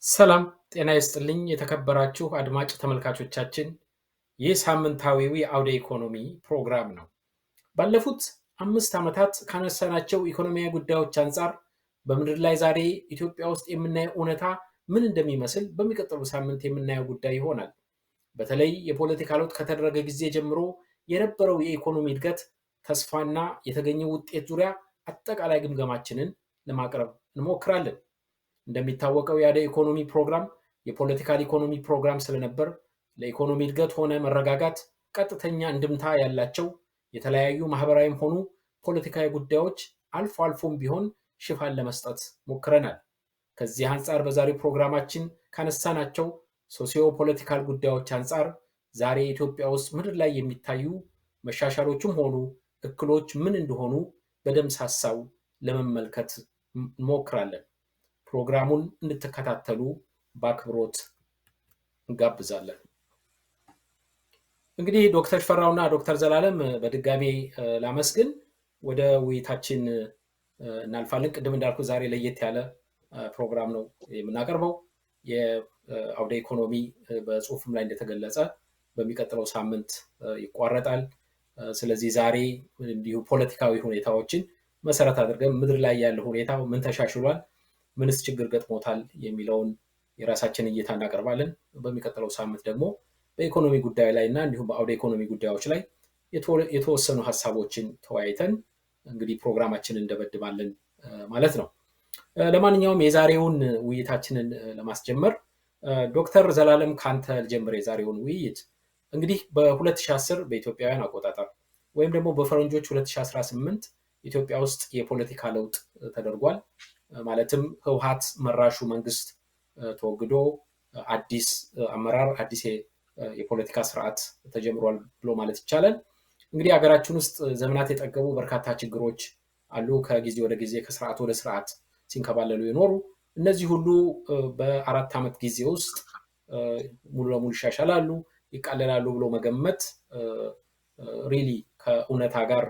ሰላም ጤና ይስጥልኝ የተከበራችሁ አድማጭ ተመልካቾቻችን፣ ይህ ሳምንታዊው የአውደ ኢኮኖሚ ፕሮግራም ነው። ባለፉት 5 ዓመታት ካነሳናቸው ኢኮኖሚያዊ ጉዳዮች አንጻር በምድር ላይ ዛሬ ኢትዮጵያ ውስጥ የምናየው እውነታ ምን እንደሚመስል በሚቀጥለው ሳምንት የምናየው ጉዳይ ይሆናል። በተለይ የፖለቲካ ለውጥ ከተደረገ ጊዜ ጀምሮ የነበረው የኢኮኖሚ እድገት ተስፋና የተገኘው ውጤት ዙሪያ አጠቃላይ ግምገማችንን ለማቅረብ እንሞክራለን። እንደሚታወቀው የአውደ ኢኮኖሚ ፕሮግራም የፖለቲካል ኢኮኖሚ ፕሮግራም ስለነበር ለኢኮኖሚ እድገት ሆነ መረጋጋት ቀጥተኛ እንድምታ ያላቸው የተለያዩ ማህበራዊም ሆኑ ፖለቲካዊ ጉዳዮች አልፎ አልፎም ቢሆን ሽፋን ለመስጠት ሞክረናል። ከዚህ አንጻር በዛሬው ፕሮግራማችን ካነሳናቸው ሶሲዮ ፖለቲካል ጉዳዮች አንጻር ዛሬ ኢትዮጵያ ውስጥ ምድር ላይ የሚታዩ መሻሻሎችም ሆኑ እክሎች ምን እንደሆኑ በደምሳሳው ለመመልከት እንሞክራለን። ፕሮግራሙን እንድትከታተሉ በአክብሮት እንጋብዛለን። እንግዲህ ዶክተር ሽፈራውና ዶክተር ዘላለም በድጋሚ ላመስግን። ወደ ውይይታችን እናልፋለን። ቅድም እንዳልኩት ዛሬ ለየት ያለ ፕሮግራም ነው የምናቀርበው። የአውደ ኢኮኖሚ በጽሁፍም ላይ እንደተገለጸ በሚቀጥለው ሳምንት ይቋረጣል። ስለዚህ ዛሬ እንዲሁ ፖለቲካዊ ሁኔታዎችን መሰረት አድርገን ምድር ላይ ያለው ሁኔታ ምን ተሻሽሏል፣ ምንስ ችግር ገጥሞታል የሚለውን የራሳችን እይታ እናቀርባለን። በሚቀጥለው ሳምንት ደግሞ በኢኮኖሚ ጉዳይ ላይ እና እንዲሁም በአውደ ኢኮኖሚ ጉዳዮች ላይ የተወሰኑ ሀሳቦችን ተወያይተን እንግዲህ ፕሮግራማችንን እንደበድባለን ማለት ነው። ለማንኛውም የዛሬውን ውይይታችንን ለማስጀመር ዶክተር ዘላለም ካንተ ልጀምር። የዛሬውን ውይይት እንግዲህ በ2010 በኢትዮጵያውያን አቆጣጠር ወይም ደግሞ በፈረንጆች 2018 ኢትዮጵያ ውስጥ የፖለቲካ ለውጥ ተደርጓል። ማለትም ህወሓት መራሹ መንግስት ተወግዶ አዲስ አመራር፣ አዲስ የፖለቲካ ስርዓት ተጀምሯል ብሎ ማለት ይቻላል። እንግዲህ ሀገራችን ውስጥ ዘመናት የጠገቡ በርካታ ችግሮች አሉ። ከጊዜ ወደ ጊዜ ከስርዓት ወደ ስርዓት ሲንከባለሉ የኖሩ እነዚህ ሁሉ በ4 ዓመት ጊዜ ውስጥ ሙሉ ለሙሉ ይሻሻላሉ፣ ይቃለላሉ ብሎ መገመት ሪሊ ከእውነታ ጋር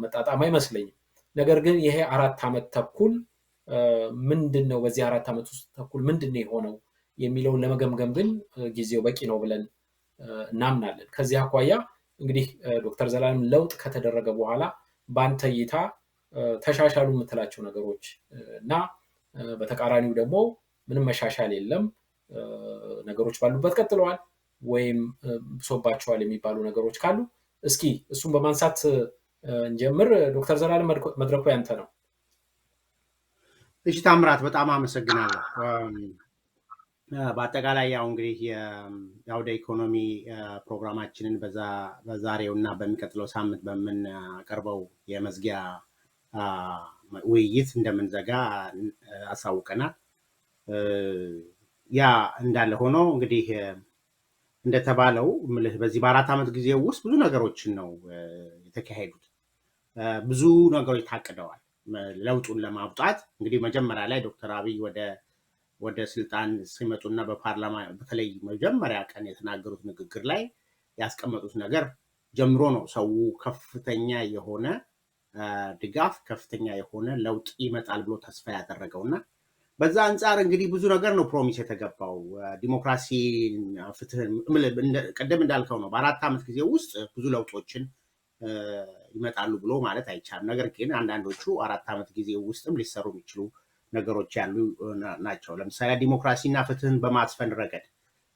መጣጣም አይመስለኝም። ነገር ግን ይሄ 4 ዓመት ተኩል ምንድነው፣ በዚህ 4 ዓመት ውስጥ ተኩል ምንድነው የሆነው የሚለውን ለመገምገም ግን ጊዜው በቂ ነው ብለን እናምናለን። ከዚህ አኳያ እንግዲህ ዶክተር ዘላለም ለውጥ ከተደረገ በኋላ በአንተ እይታ ተሻሻሉ የምትላቸው ነገሮች እና በተቃራኒው ደግሞ ምንም መሻሻል የለም፣ ነገሮች ባሉበት ቀጥለዋል ወይም ብሶባቸዋል የሚባሉ ነገሮች ካሉ እስኪ እሱን በማንሳት እንጀምር። ዶክተር ዘላለም መድረኩ ያንተ ነው። እሺ ታምራት፣ በጣም አመሰግናለሁ። በአጠቃላይ ያው እንግዲህ የአውደ ኢኮኖሚ ፕሮግራማችንን በዛሬው እና በሚቀጥለው ሳምንት በምናቀርበው የመዝጊያ ውይይት እንደምንዘጋ አሳውቀናል። ያ እንዳለ ሆኖ እንግዲህ እንደተባለው በዚህ በ4 ዓመት ጊዜ ውስጥ ብዙ ነገሮችን ነው የተካሄዱት። ብዙ ነገሮች ታቅደዋል ለውጡን ለማውጣት። እንግዲህ መጀመሪያ ላይ ዶክተር አብይ ወደ ስልጣን ሲመጡና በፓርላማ በተለይ መጀመሪያ ቀን የተናገሩት ንግግር ላይ ያስቀመጡት ነገር ጀምሮ ነው ሰው ከፍተኛ የሆነ ድጋፍ፣ ከፍተኛ የሆነ ለውጥ ይመጣል ብሎ ተስፋ ያደረገውና በዛ አንጻር እንግዲህ ብዙ ነገር ነው ፕሮሚስ የተገባው። ዲሞክራሲ፣ ፍትህ፣ ቀደም እንዳልከው ነው በ4 ዓመት ጊዜ ውስጥ ብዙ ለውጦችን ይመጣሉ ብሎ ማለት አይቻልም። ነገር ግን አንዳንዶቹ 4 ዓመት ጊዜ ውስጥም ሊሰሩ የሚችሉ ነገሮች ያሉ ናቸው። ለምሳሌ ዲሞክራሲና ፍትህን በማስፈን ረገድ፣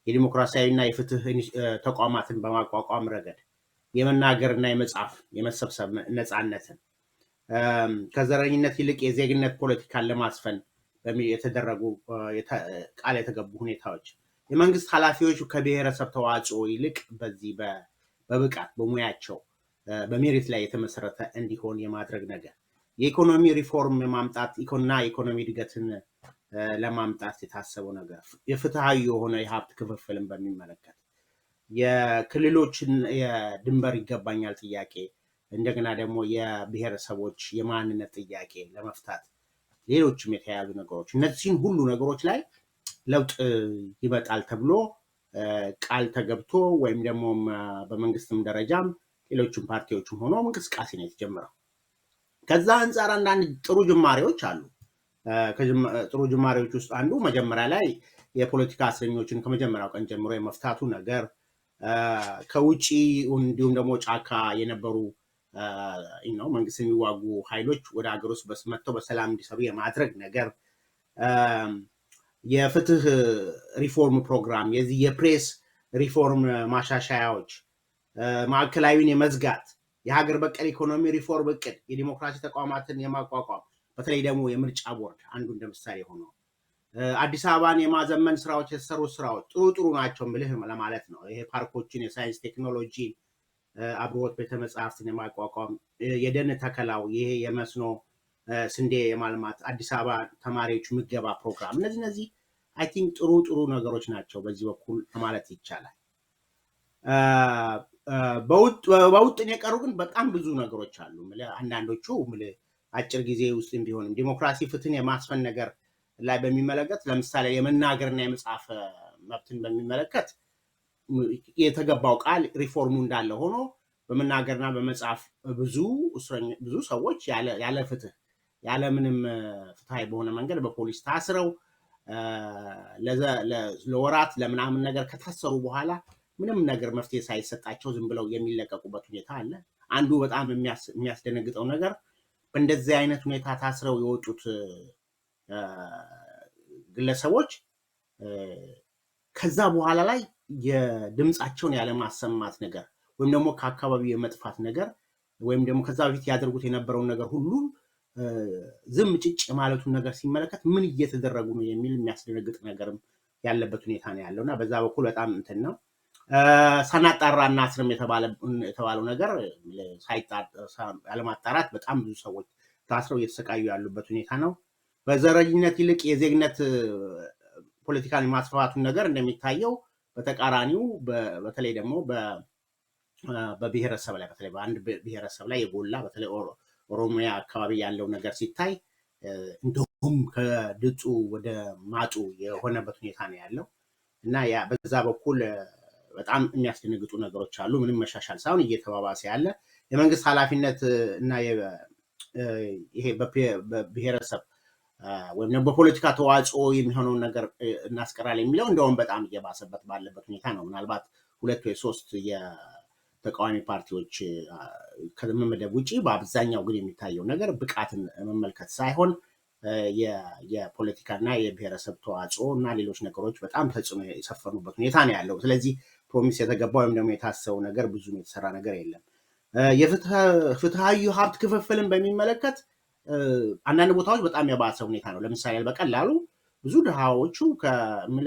የዲሞክራሲያዊና የፍትህ ተቋማትን በማቋቋም ረገድ፣ የመናገርና የመጻፍ የመሰብሰብ ነፃነትን፣ ከዘረኝነት ይልቅ የዜግነት ፖለቲካን ለማስፈን የተደረጉ ቃል የተገቡ ሁኔታዎች፣ የመንግስት ኃላፊዎች ከብሔረሰብ ተዋጽኦ ይልቅ በዚህ በብቃት በሙያቸው በሜሪት ላይ የተመሰረተ እንዲሆን የማድረግ ነገር፣ የኢኮኖሚ ሪፎርም ማምጣት እና የኢኮኖሚ እድገትን ለማምጣት የታሰበው ነገር፣ የፍትሃዊ የሆነ የሀብት ክፍፍልን በሚመለከት፣ የክልሎችን የድንበር ይገባኛል ጥያቄ፣ እንደገና ደግሞ የብሔረሰቦች የማንነት ጥያቄ ለመፍታት፣ ሌሎችም የተያያዙ ነገሮች፣ እነዚህን ሁሉ ነገሮች ላይ ለውጥ ይመጣል ተብሎ ቃል ተገብቶ ወይም ደግሞ በመንግስትም ደረጃም ሌሎችም ፓርቲዎችም ሆኖ እንቅስቃሴ ነው የተጀመረው። ከዛ አንጻር አንዳንድ ጥሩ ጅማሬዎች አሉ። ጥሩ ጅማሬዎች ውስጥ አንዱ መጀመሪያ ላይ የፖለቲካ እስረኞችን ከመጀመሪያው ቀን ጀምሮ የመፍታቱ ነገር፣ ከውጪ እንዲሁም ደግሞ ጫካ የነበሩ መንግስት የሚዋጉ ኃይሎች ወደ ሀገር ውስጥ መጥተው በሰላም እንዲሰሩ የማድረግ ነገር፣ የፍትህ ሪፎርም ፕሮግራም፣ የዚህ የፕሬስ ሪፎርም ማሻሻያዎች፣ ማዕከላዊን የመዝጋት፣ የሀገር በቀል ኢኮኖሚ ሪፎርም እቅድ፣ የዲሞክራሲ ተቋማትን የማቋቋም በተለይ ደግሞ የምርጫ ቦርድ አንዱ እንደምሳሌ ሆኖ አዲስ አበባን የማዘመን ስራዎች የተሰሩ ስራዎች ጥሩ ናቸው ምልህ ለማለት ነው። ይሄ ፓርኮችን፣ የሳይንስ ቴክኖሎጂ፣ አብሮት ቤተመጻሕፍትን የማቋቋም፣ የደን ተከላው፣ ይሄ የመስኖ ስንዴ የማልማት፣ አዲስ አበባ ተማሪዎች ምገባ ፕሮግራም፣ እነዚህ አይ ቲንክ ጥሩ ነገሮች ናቸው በዚህ በኩል ማለት ይቻላል። በውጥን የቀሩ ግን በጣም ብዙ ነገሮች አሉ። አንዳንዶቹ አጭር ጊዜ ውስጥ ቢሆንም ዲሞክራሲ ፍትህን የማስፈን ነገር ላይ በሚመለከት ለምሳሌ የመናገርና የመጻፍ መብትን በሚመለከት የተገባው ቃል ሪፎርሙ እንዳለ ሆኖ በመናገርና በመጻፍ ብዙ ሰዎች ያለ ፍትህ ያለ ምንም ፍትሃዊ በሆነ መንገድ በፖሊስ ታስረው ለወራት ለምናምን ነገር ከታሰሩ በኋላ ምንም ነገር መፍትሄ ሳይሰጣቸው ዝም ብለው የሚለቀቁበት ሁኔታ አለ። አንዱ በጣም የሚያስደነግጠው ነገር በእንደዚህ አይነት ሁኔታ ታስረው የወጡት ግለሰቦች ከዛ በኋላ ላይ የድምፃቸውን ያለማሰማት ነገር ወይም ደግሞ ከአካባቢው የመጥፋት ነገር ወይም ደግሞ ከዛ በፊት ያደርጉት የነበረውን ነገር ሁሉ ዝም ጭጭ ማለቱን ነገር ሲመለከት ምን እየተደረጉ ነው የሚል የሚያስደነግጥ ነገርም ያለበት ሁኔታ ነው ያለው እና በዛ በኩል በጣም እንትን ነው። ሳናጣራ እናስርም የተባለው ነገር ያለማጣራት በጣም ብዙ ሰዎች ታስረው እየተሰቃዩ ያሉበት ሁኔታ ነው። በዘረኝነት ይልቅ የዜግነት ፖለቲካን የማስፋፋቱን ነገር እንደሚታየው በተቃራኒው በተለይ ደግሞ በብሔረሰብ ላይ በተለይ በአንድ ብሔረሰብ ላይ የጎላ በተለይ ኦሮሚያ አካባቢ ያለው ነገር ሲታይ እንደውም ከድጡ ወደ ማጡ የሆነበት ሁኔታ ነው ያለው እና በዛ በኩል በጣም የሚያስደነግጡ ነገሮች አሉ። ምንም መሻሻል ሳይሆን እየተባባሰ ያለ የመንግስት ኃላፊነት እና ይሄ በብሔረሰብ ወይም ደግሞ በፖለቲካ ተዋጽኦ የሚሆነውን ነገር እናስቀራለን የሚለው እንደውም በጣም እየባሰበት ባለበት ሁኔታ ነው። ምናልባት 2 ወይ 3 የተቃዋሚ ፓርቲዎች ከመመደብ ውጭ በአብዛኛው ግን የሚታየው ነገር ብቃትን መመልከት ሳይሆን የፖለቲካና የብሔረሰብ ተዋጽኦ እና ሌሎች ነገሮች በጣም ተጽዕኖ የሰፈኑበት ሁኔታ ነው ያለው። ስለዚህ ፕሮሚስ የተገባ ወይም ደግሞ የታሰበው ነገር ብዙም የተሰራ ነገር የለም። የፍትሃዊ ሀብት ክፍፍልን በሚመለከት አንዳንድ ቦታዎች በጣም የባሰ ሁኔታ ነው። ለምሳሌ በቀላሉ ብዙ ድሃዎቹ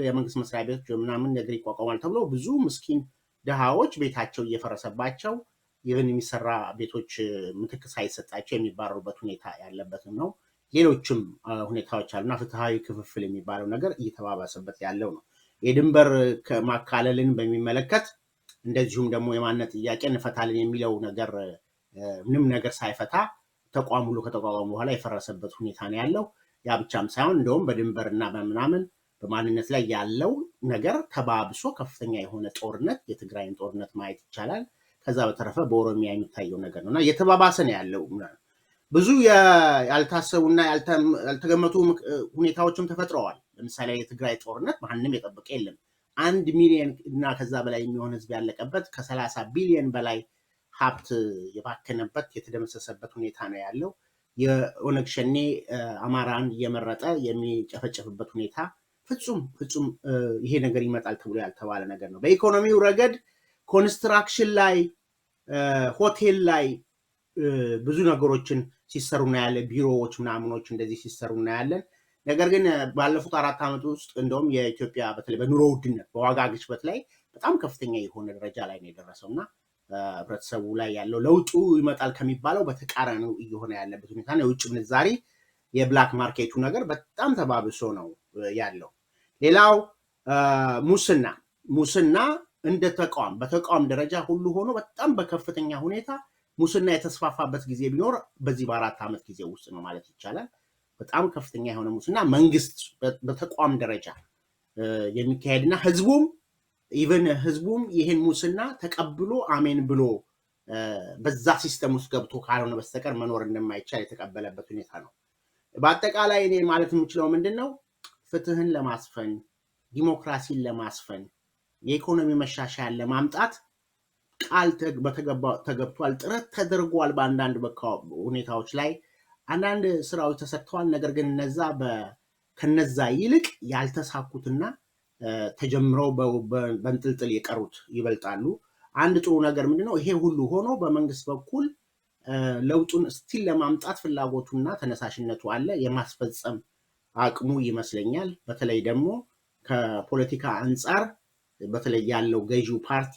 የመንግስት መስሪያ ቤቶች ምናምን ነገር ይቋቋማል ተብሎ ብዙ ምስኪን ድሃዎች ቤታቸው እየፈረሰባቸው ይህን የሚሰራ ቤቶች ምትክ ሳይሰጣቸው የሚባረሩበት ሁኔታ ያለበትም ነው። ሌሎችም ሁኔታዎች አሉና ፍትሃዊ ክፍፍል የሚባለው ነገር እየተባባሰበት ያለው ነው። የድንበር ማካለልን በሚመለከት እንደዚሁም ደግሞ የማንነት ጥያቄ እንፈታለን የሚለው ነገር ምንም ነገር ሳይፈታ ተቋም ሁሉ ከተቋቋሙ በኋላ የፈረሰበት ሁኔታ ነው ያለው። ያ ብቻም ሳይሆን እንደውም በድንበርና በምናምን በማንነት ላይ ያለው ነገር ተባብሶ ከፍተኛ የሆነ ጦርነት የትግራይን ጦርነት ማየት ይቻላል። ከዛ በተረፈ በኦሮሚያ የሚታየው ነገር ነውና እየተባባሰ ነው ያለው። ብዙ ያልታሰቡና ያልተገመቱ ሁኔታዎችም ተፈጥረዋል። ለምሳሌ የትግራይ ጦርነት ማንም የጠበቀ የለም። 1 ሚሊዮን እና ከዛ በላይ የሚሆን ህዝብ ያለቀበት ከ30 ቢሊዮን በላይ ሀብት የባከነበት የተደመሰሰበት ሁኔታ ነው ያለው። የኦነግ ሸኔ አማራን እየመረጠ የሚጨፈጨፍበት ሁኔታ ፍጹም ይሄ ነገር ይመጣል ተብሎ ያልተባለ ነገር ነው። በኢኮኖሚው ረገድ ኮንስትራክሽን ላይ ሆቴል ላይ ብዙ ነገሮችን ሲሰሩ እናያለን። ቢሮዎች ምናምኖች እንደዚህ ሲሰሩ እናያለን። ነገር ግን ባለፉት 4 ዓመት ውስጥ እንደውም የኢትዮጵያ በተለይ በኑሮ ውድነት በዋጋ ግሽበት ላይ በጣም ከፍተኛ የሆነ ደረጃ ላይ ነው የደረሰው እና ህብረተሰቡ ላይ ያለው ለውጡ ይመጣል ከሚባለው በተቃራኒው እየሆነ ያለበት ሁኔታ ነው። የውጭ ምንዛሪ የብላክ ማርኬቱ ነገር በጣም ተባብሶ ነው ያለው። ሌላው ሙስና እንደ በተቋም ደረጃ ሁሉ ሆኖ በጣም በከፍተኛ ሁኔታ ሙስና የተስፋፋበት ጊዜ ቢኖር በዚህ በ4 ዓመት ጊዜ ውስጥ ነው ማለት ይቻላል። በጣም ከፍተኛ የሆነ ሙስና መንግስት በተቋም ደረጃ የሚካሄድና ህዝቡም ይህን ሙስና ተቀብሎ አሜን ብሎ በዛ ሲስተም ውስጥ ገብቶ ካልሆነ በስተቀር መኖር እንደማይቻል የተቀበለበት ሁኔታ ነው። በአጠቃላይ እኔ ማለት የምችለው ምንድነው ፍትህን ለማስፈን ዲሞክራሲን ለማስፈን የኢኮኖሚ መሻሻያን ለማምጣት ቃል ተገብቷል፣ ጥረት ተደርጓል። በአንዳንድ ሁኔታዎች ላይ አንዳንድ ስራዎች ተሰርተዋል። ነገር ግን ከነዛ ይልቅ ያልተሳኩትና ተጀምረው በእንጥልጥል የቀሩት ይበልጣሉ። አንድ ጥሩ ነገር ምንድነው ይሄ ሁሉ ሆኖ በመንግስት በኩል ለውጡን ስቲል ለማምጣት ፍላጎቱና ተነሳሽነቱ አለ። የማስፈጸም አቅሙ ይመስለኛል። በተለይ ደግሞ ከፖለቲካ አንጻር በተለይ ያለው ገዢው ፓርቲ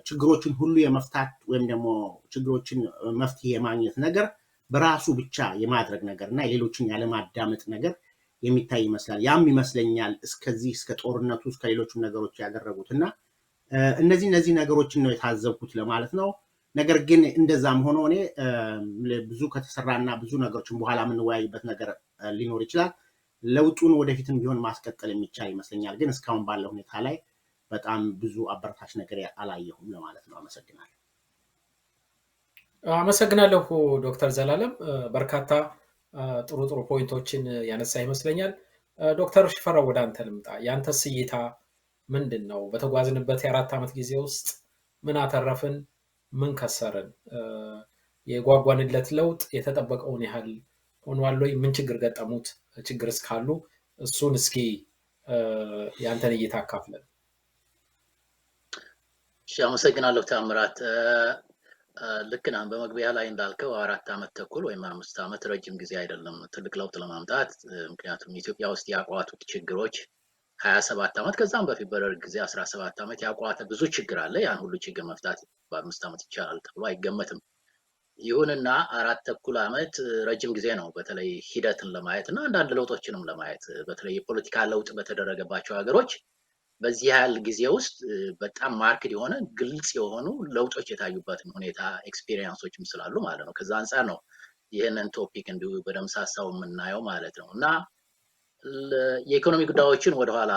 ችግሮችን ሁሉ የመፍታት ወይም ደግሞ ችግሮችን መፍትሄ የማግኘት ነገር በራሱ ብቻ የማድረግ ነገር እና የሌሎችን ያለማዳመጥ ነገር የሚታይ ይመስላል። ያም ይመስለኛል እስከ ጦርነቱ እስከ ሌሎችም ነገሮች ያደረጉትና እነዚህ ነገሮችን ነው የታዘብኩት ለማለት ነው። ነገር ግን እንደዛም ሆኖ እኔ ብዙ ከተሰራና ብዙ ነገሮችን በኋላ የምንወያይበት ነገር ሊኖር ይችላል። ለውጡን ወደፊትም ቢሆን ማስቀጠል የሚቻል ይመስለኛል። ግን እስካሁን ባለው ሁኔታ ላይ በጣም ብዙ አበረታች ነገር አላየሁም ለማለት ነው። አመሰግናለሁ ዶክተር ዘላለም በርካታ ጥሩ ፖይንቶችን ያነሳ ይመስለኛል። ዶክተር ሽፈራው ወደ አንተ ልምጣ። ያንተስ እይታ ምንድነው? በተጓዝንበት የ4 ዓመት ጊዜ ውስጥ ምን አተረፍን? ምን ከሰርን? የጓጓንለት ለውጥ የተጠበቀውን ያህል ሆኗል ወይ? ምን ችግር ገጠሙት? ችግርስ ካሉ እሱን እስኪ ያንተን እይታ አካፍለን። አመሰግናለሁ ታምራት። ልክ ነህ። በመግቢያ ላይ እንዳልከው 4 ዓመት ተኩል ወይም 5 ዓመት ረጅም ጊዜ አይደለም ትልቅ ለውጥ ለማምጣት። ምክንያቱም ኢትዮጵያ ውስጥ ያቋቱት ችግሮች 27 ዓመት ከዛም በፊት በደርግ ጊዜ 17 ዓመት ያቋተ ብዙ ችግር አለ። ያን ሁሉ ችግር መፍታት በ5 ዓመት ይቻላል ተብሎ አይገመትም። ይሁንና 4 ተኩል ዓመት ረጅም ጊዜ ነው፣ በተለይ ሂደትን ለማየት እና አንዳንድ ለውጦችንም ለማየት። በተለይ የፖለቲካ ለውጥ በተደረገባቸው ሀገሮች በዚህ ያህል ጊዜ ውስጥ በጣም ማርክድ የሆነ ግልጽ የሆኑ ለውጦች የታዩበትን ሁኔታ ኤክስፒሪየንሶችም ስላሉ ማለት ነው። ከዛ አንጻር ነው ይህንን ቶፒክ እንዲሁ በደምሳሳው የምናየው ማለት ነው። እና የኢኮኖሚ ጉዳዮችን ወደኋላ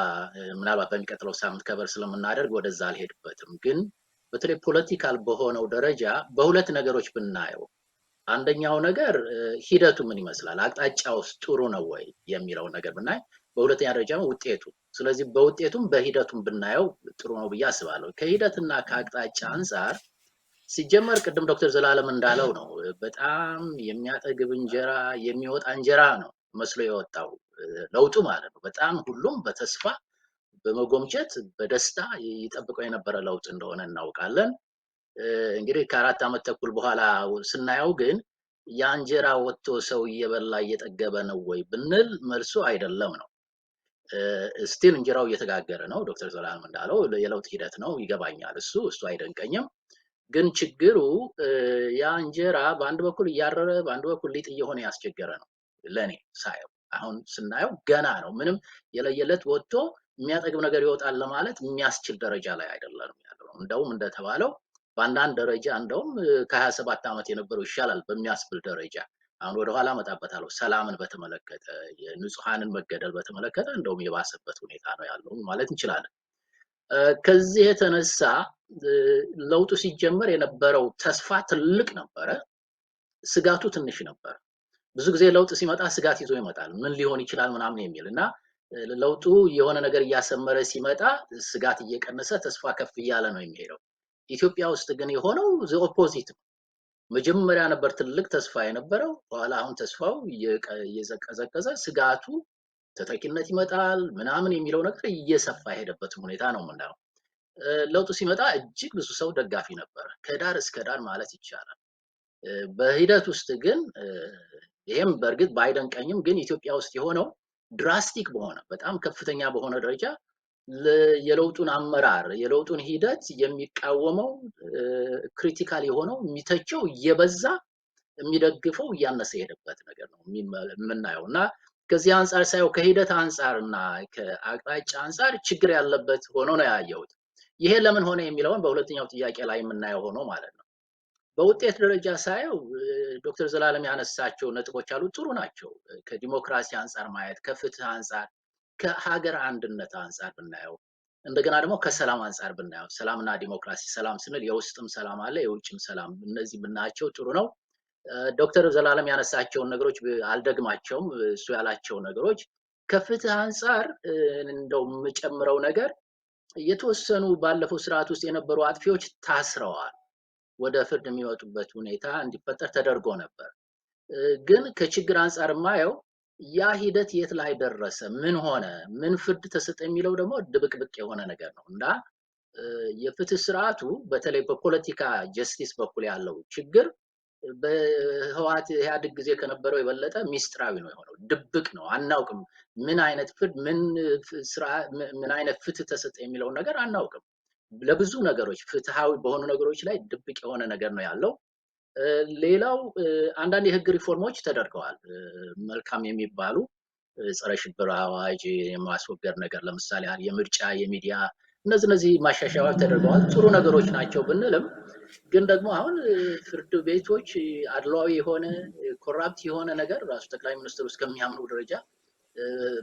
ምናልባት በሚቀጥለው ሳምንት ከበር ስለምናደርግ ወደዛ አልሄድበትም። ግን በተለይ ፖለቲካል በሆነው ደረጃ በሁለት ነገሮች ብናየው፣ አንደኛው ነገር ሂደቱ ምን ይመስላል፣ አቅጣጫውስ ጥሩ ነው ወይ የሚለው ነገር ብናይ፣ በሁለተኛ ደረጃ ውጤቱ። ስለዚህ በውጤቱም በሂደቱም ብናየው ጥሩ ነው ብዬ አስባለሁ። ከሂደትና ከአቅጣጫ አንጻር ሲጀመር ቅድም ዶክተር ዘላለም እንዳለው ነው፣ በጣም የሚያጠግብ እንጀራ የሚወጣ እንጀራ ነው መስሎ የወጣው ለውጡ ማለት ነው። በጣም ሁሉም በተስፋ በመጎምጀት በደስታ ይጠብቀው የነበረ ለውጥ እንደሆነ እናውቃለን። እንግዲህ ከ4 ዓመት ተኩል በኋላ ስናየው ግን ያ እንጀራ ወጥቶ ሰው እየበላ እየጠገበ ነው ወይ ብንል መልሱ አይደለም ነው። ስቲል እንጀራው እየተጋገረ ነው። ዶክተር ዘላለም እንዳለው የለውጥ ሂደት ነው፣ ይገባኛል። እሱ አይደንቀኝም። ግን ችግሩ ያ እንጀራ በአንድ በኩል እያረረ በአንድ በኩል ሊጥ እየሆነ ያስቸገረ ነው ለኔ ሳየው። አሁን ስናየው ገና ነው፣ ምንም የለየለት ወጥቶ የሚያጠግብ ነገር ይወጣል ለማለት የሚያስችል ደረጃ ላይ አይደለም ያለው። እንደውም እንደተባለው በአንዳንድ ደረጃ እንደውም ከ27 ዓመት የነበረው ይሻላል በሚያስብል ደረጃ። አሁን ወደ ኋላ መጣበታለሁ። ሰላምን በተመለከተ የንጹሃንን መገደል በተመለከተ እንደውም የባሰበት ሁኔታ ነው ያለው ማለት እንችላለን። ከዚህ የተነሳ ለውጡ ሲጀመር የነበረው ተስፋ ትልቅ ነበረ፣ ስጋቱ ትንሽ ነበር። ብዙ ጊዜ ለውጥ ሲመጣ ስጋት ይዞ ይመጣል፣ ምን ሊሆን ይችላል ምናምን የሚል እና ለውጡ የሆነ ነገር እያሰመረ ሲመጣ ስጋት እየቀነሰ ተስፋ ከፍ እያለ ነው የሚሄደው። ኢትዮጵያ ውስጥ ግን የሆነው ኦፖዚት ነው። መጀመሪያ ነበር ትልቅ ተስፋ የነበረው፣ በኋላ አሁን ተስፋው እየቀዘቀዘ ስጋቱ ተጠቂነት ይመጣል ምናምን የሚለው ነገር እየሰፋ የሄደበት ሁኔታ ነው የምናየው። ለውጡ ሲመጣ እጅግ ብዙ ሰው ደጋፊ ነበር፣ ከዳር እስከ ዳር ማለት ይቻላል። በሂደት ውስጥ ግን ይሄም በእርግጥ ባይደንቀኝም ግን ኢትዮጵያ ውስጥ የሆነው ድራስቲክ በሆነ በጣም ከፍተኛ በሆነ ደረጃ የለውጡን አመራር የለውጡን ሂደት የሚቃወመው ክሪቲካል የሆነው የሚተቸው እየበዛ የሚደግፈው እያነሰ የሄደበት ነገር ነው የምናየው። እና ከዚህ አንጻር ሳይው ከሂደት አንጻርና ከአቅጣጫ አንጻር ችግር ያለበት ሆኖ ነው ያየሁት። ይሄ ለምን ሆነ የሚለውን በሁለተኛው ጥያቄ ላይ የምናየው ሆኖ ማለት ነው። በውጤት ደረጃ ሳይው ዶክተር ዘላለም ያነሳቸው ነጥቦች አሉ፣ ጥሩ ናቸው። ከዲሞክራሲ አንጻር ማየት፣ ከፍትህ አንጻር፣ ከሀገር አንድነት አንጻር ብናየው፣ እንደገና ደግሞ ከሰላም አንጻር ብናየው፣ ሰላምና ዲሞክራሲ፣ ሰላም ስንል የውስጥም ሰላም አለ የውጭም ሰላም፣ እነዚህ ብናያቸው ጥሩ ነው። ዶክተር ዘላለም ያነሳቸውን ነገሮች አልደግማቸውም። እሱ ያላቸው ነገሮች ከፍትህ አንፃር እንደው የምጨምረው ነገር የተወሰኑ ባለፈው ስርዓት ውስጥ የነበሩ አጥፊዎች ታስረዋል። ወደ ፍርድ የሚወጡበት ሁኔታ እንዲፈጠር ተደርጎ ነበር። ግን ከችግር አንፃር ማየው ያ ሂደት የት ላይ ደረሰ፣ ምን ሆነ፣ ምን ፍርድ ተሰጠ የሚለው ደግሞ ድብቅብቅ የሆነ ነገር ነው እና የፍትህ ስርዓቱ በተለይ በፖለቲካ ጀስቲስ በኩል ያለው ችግር በህወሓት ኢህአዴግ ጊዜ ከነበረው የበለጠ ሚስጥራዊ ነው የሆነው፣ ድብቅ ነው። አናውቅም ምን አይነት ፍርድ ምን አይነት ፍትህ ተሰጠ የሚለውን ነገር አናውቅም። ለብዙ ነገሮች ፍትሃዊ በሆኑ ነገሮች ላይ ድብቅ የሆነ ነገር ነው ያለው። ሌላው አንዳንድ የህግ ሪፎርሞች ተደርገዋል፣ መልካም የሚባሉ ጸረ ሽብር አዋጅ የማስወገድ ነገር፣ ለምሳሌ የምርጫ የሚዲያ እነዚህ ማሻሻያዎች ተደርገዋል። ጥሩ ነገሮች ናቸው ብንልም ግን ደግሞ አሁን ፍርድ ቤቶች አድሏዊ የሆነ ኮራፕት የሆነ ነገር ራሱ ጠቅላይ ሚኒስትሩ እስከሚያምኑ ደረጃ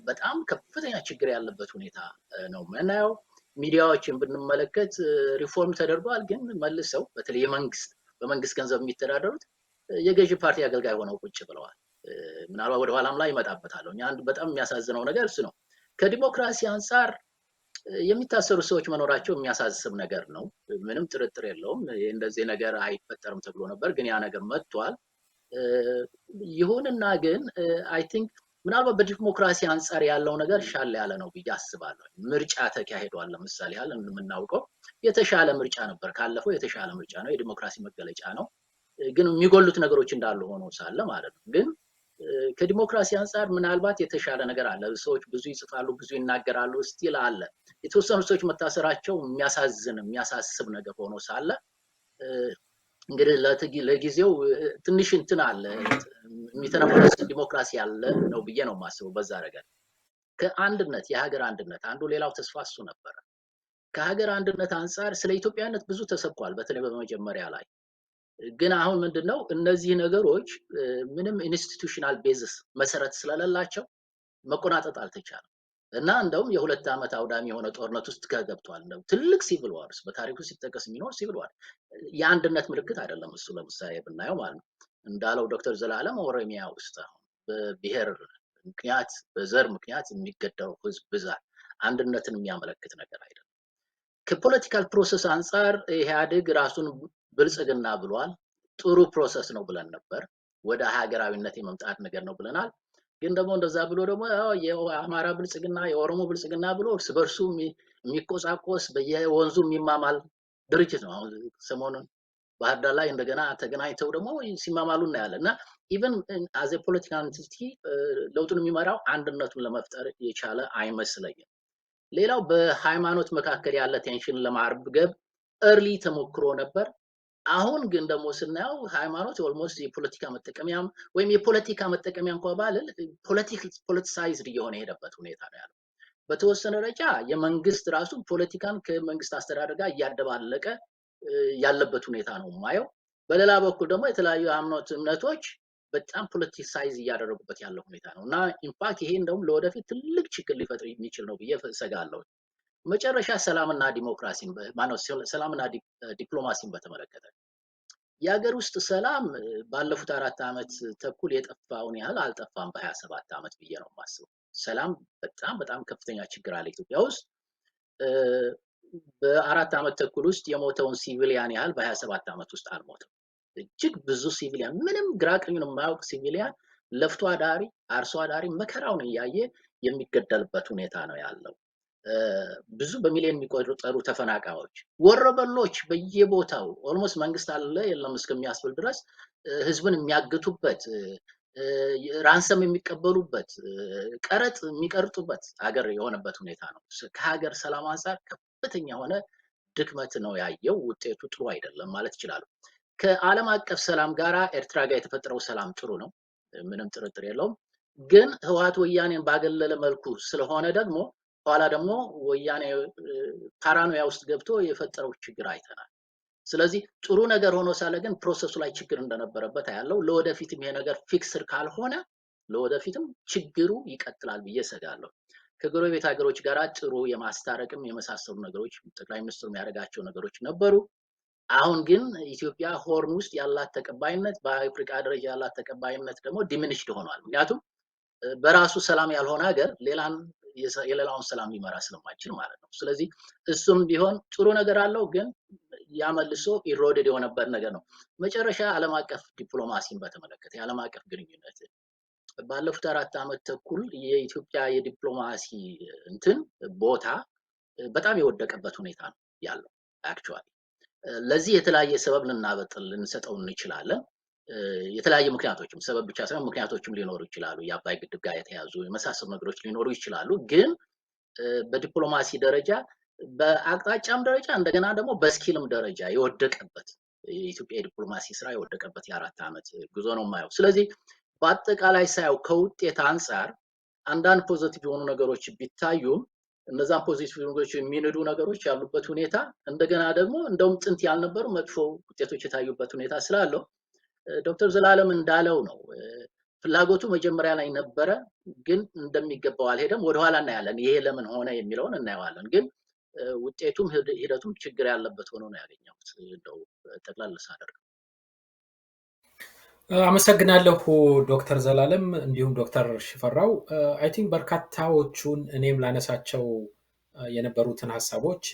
በጣም ከፍተኛ ችግር ያለበት ሁኔታ ነው የምናየው። ሚዲያዎችን ብንመለከት ሪፎርም ተደርጓል፣ ግን መልሰው በተለይ በመንግስት ገንዘብ የሚተዳደሩት የገዢ ፓርቲ አገልጋይ ሆነው ቁጭ ብለዋል። ምናልባት ወደ ኋላም ላይ ይመጣበታል። አንድ በጣም የሚያሳዝነው ነገር እሱ ነው። ከዲሞክራሲ አንፃር የሚታሰሩ ሰዎች መኖራቸው የሚያሳስብ ነገር ነው፣ ምንም ጥርጥር የለውም። እንደዚህ ነገር አይፈጠርም ተብሎ ነበር፣ ግን ያ ነገር መጥቷል። ይሁንና ግን አይ ቲንክ ምናልባት በዲሞክራሲ አንፃር ያለው ነገር ሻል ያለ ነው ብዬ አስባለሁ። ምርጫ ተካሂዷል። ለምሳሌ ያህል እንደምናውቀው የተሻለ ምርጫ ነበር፣ ካለፈው የተሻለ ምርጫ ነው፣ የዲሞክራሲ መገለጫ ነው። ግን የሚጎሉት ነገሮች እንዳሉ ሆኖ ሳለ ማለት ነው። ግን ከዲሞክራሲ አንፃር ምናልባት የተሻለ ነገር አለ። ሰዎች ብዙ ይጽፋሉ፣ ብዙ ይናገራሉ፣ ስቲል አለ። የተወሰኑ ሰዎች መታሰራቸው የሚያሳስብ ነገር ሆኖ ሳለ እንግዲህ ለጊዜው ትንሽ እንትን አለ፣ የሚተነፈስ ዲሞክራሲ ያለ ነው ብዬ ነው የማስበው። በዛ ነገር ከአንድነት የሀገር አንድነት አንዱ ሌላው ተስፋ እሱ ነበረ። ከሀገር አንድነት አንፃር ስለ ኢትዮጵያነት ብዙ ተሰብኳል፣ በተለይ በመጀመሪያ ላይ። ግን አሁን ምንድነው እነዚህ ነገሮች ምንም ኢንስቲቱሽናል ቤዝስ መሰረት ስለሌላቸው መቆናጠጥ አልተቻለም እና እንደውም የሁለት ዓመት አውዳሚ የሆነ ጦርነት ውስጥ ከገብቷል። እንደው ትልቅ ሲቪል ዋርስ በታሪኩ ሲጠቀስ የሚኖር ሲቪል ዋር የአንድነት ምልክት አይደለም እሱ። ለምሳሌ ብናየው ማለት ነው እንዳለው ዶክተር ዘላለም ኦሮሚያ ውስጥ አሁን በብሔር ምክንያት በዘር ምክንያት የሚገደለው ህዝብ ብዛት አንድነትን የሚያመለክት ነገር አይደለም። ከፖለቲካል ፕሮሰስ አንፃር ኢህአዴግ ራሱን ብልጽግና ብሏል። ጥሩ ፕሮሰስ ነው ብለን ነበር። ወደ ሀገራዊነት የመምጣት ነገር ነው ብለናል። ግን ደግሞ እንደዛ ብሎ ደግሞ የአማራ ብልጽግና የኦሮሞ ብልጽግና ብሎ እርስ በርሱ የሚቆሳቆስ በየወንዙ የሚማማል ድርጅት ነው። አሁን ሰሞኑን ባህር ዳር ላይ እንደገና ተገናኝተው ደግሞ ሲማማሉ እናያለን። እና ኢቨን አዘ ፖለቲካል ኤንቲቲ ለውጡን የሚመራው አንድነቱን ለመፍጠር የቻለ አይመስለኝም። ሌላው በሃይማኖት መካከል ያለ ቴንሽን ለማርገብ እርሊ ተሞክሮ ነበር። አሁን ግን ደግሞ ስናየው ሃይማኖት ኦልሞስት የፖለቲካ መጠቀሚያም ወይም የፖለቲካ መጠቀሚያ እንኳን ባልል ፖለቲሳይዝድ እየሆነ የሄደበት ሁኔታ ነው ያለው። በተወሰነ ደረጃ የመንግስት ራሱ ፖለቲካን ከመንግስት አስተዳደር ጋር እያደባለቀ ያለበት ሁኔታ ነው የማየው። በሌላ በኩል ደግሞ የተለያዩ ሃይማኖት እምነቶች በጣም ፖለቲሳይዝ እያደረጉበት ያለው ሁኔታ ነው እና ኢምፓክት ይሄ እንደውም ለወደፊት ትልቅ ችግር ሊፈጥር የሚችል ነው ብዬ እሰጋለሁ። መጨረሻ ሰላምና ዲሞክራሲን ሰላምና ዲፕሎማሲን በተመለከተ የሀገር ውስጥ ሰላም ባለፉት 4 ዓመት ተኩል የጠፋውን ያህል አልጠፋም በ27 ዓመት ብዬ ነው የማስበው። ሰላም በጣም ከፍተኛ ችግር አለ ኢትዮጵያ ውስጥ። በ4 ዓመት ተኩል ውስጥ የሞተውን ሲቪሊያን ያህል በ27 ዓመት ውስጥ አልሞተም። እጅግ ብዙ ሲቪሊያን ምንም ግራ ቀኙን የማያውቅ ሲቪሊያን ለፍቶ አዳሪ አርሶ አዳሪ መከራውን እያየ የሚገደልበት ሁኔታ ነው ያለው። ብዙ በሚሊዮን የሚቆጠሩ ተፈናቃዮች፣ ወረበሎች በየቦታው ኦልሞስት መንግስት አለ የለም እስከሚያስብል ድረስ ህዝብን የሚያግቱበት፣ ራንሰም የሚቀበሉበት፣ ቀረጥ የሚቀርጡበት ሀገር የሆነበት ሁኔታ ነው። ከሀገር ሰላም አንፃር ከፍተኛ የሆነ ድክመት ነው ያየው። ውጤቱ ጥሩ አይደለም ማለት ይችላሉ። ከዓለም አቀፍ ሰላም ጋራ ኤርትራ ጋር የተፈጠረው ሰላም ጥሩ ነው፣ ምንም ጥርጥር የለውም። ግን ህወሓት ወያኔን ባገለለ መልኩ ስለሆነ ደግሞ ኋላ ደግሞ ወያኔ ፓራኖያ ውስጥ ገብቶ የፈጠረው ችግር አይተናል። ስለዚህ ጥሩ ነገር ሆኖ ሳለ ግን ፕሮሰሱ ላይ ችግር እንደነበረበት ያለው ለወደፊትም ይሄ ነገር ፊክስድ ካልሆነ ለወደፊትም ችግሩ ይቀጥላል ብዬ እሰጋለሁ። ከጎረቤት ሀገሮች ጋር ጥሩ የማስታረቅም የመሳሰሉ ነገሮች ጠቅላይ ሚኒስትሩ የሚያደርጋቸው ነገሮች ነበሩ። አሁን ግን ኢትዮጵያ ሆርን ውስጥ ያላት ተቀባይነት በአፍሪካ ደረጃ ያላት ተቀባይነት ደግሞ ዲሚኒሽድ ሆኗል። ምክንያቱም በራሱ ሰላም ያልሆነ ሀገር የሌላውን ሰላም ሊመራ ስለማይችል ማለት ነው። ስለዚህ እሱም ቢሆን ጥሩ ነገር አለው፣ ግን ያመልሶ ኢሮድድ የሆነበት ነገር ነው። መጨረሻ ዓለም አቀፍ ዲፕሎማሲን በተመለከተ የዓለም አቀፍ ግንኙነት ባለፉት 4 ዓመት ተኩል የኢትዮጵያ የዲፕሎማሲ እንትን ቦታ በጣም የወደቀበት ሁኔታ ነው ያለው። አክቹዋሊ ለዚህ የተለያየ ሰበብ ልንሰጠው እንችላለን። የተለያየ ምክንያቶችም ሰበብ ብቻ ሳይሆን ምክንያቶችም ሊኖሩ ይችላሉ። የአባይ ግድብ ጋር የተያዙ የመሳሰሉ ነገሮች ሊኖሩ ይችላሉ። ግን በዲፕሎማሲ ደረጃ በአቅጣጫም ደረጃ እንደገና ደግሞ በስኪልም ደረጃ የወደቀበት የኢትዮጵያ የዲፕሎማሲ ስራ የወደቀበት የ4 ዓመት ጉዞ ነው የማየው። ስለዚህ በአጠቃላይ ሳየው ከውጤት አንጻር አንዳንድ ፖዚቲቭ የሆኑ ነገሮች ቢታዩም እነዛን ፖዚቲቭ ነገሮች የሚነዱ ነገሮች ያሉበት ሁኔታ እንደገና ደግሞ እንደውም ጥንት ያልነበሩ መጥፎ ውጤቶች የታዩበት ሁኔታ ስላለው ዶክተር ዘላለም እንዳለው ነው። ፍላጎቱ መጀመሪያ ላይ ነበረ፣ ግን እንደሚገባው አልሄደም። ወደኋላ እናያለን፣ ይሄ ለምን ሆነ የሚለውን እናየዋለን። ግን ውጤቱም ሂደቱም ችግር ያለበት ሆኖ ነው ያገኘሁት። እንደው ጠቅላላ ሳደርግ አመሰግናለሁ ዶክተር ዘላለም እንዲሁም ዶክተር ሽፈራው። አይ ቲንክ በርካታዎቹን እኔም ላነሳቸው የነበሩትን ሀሳቦች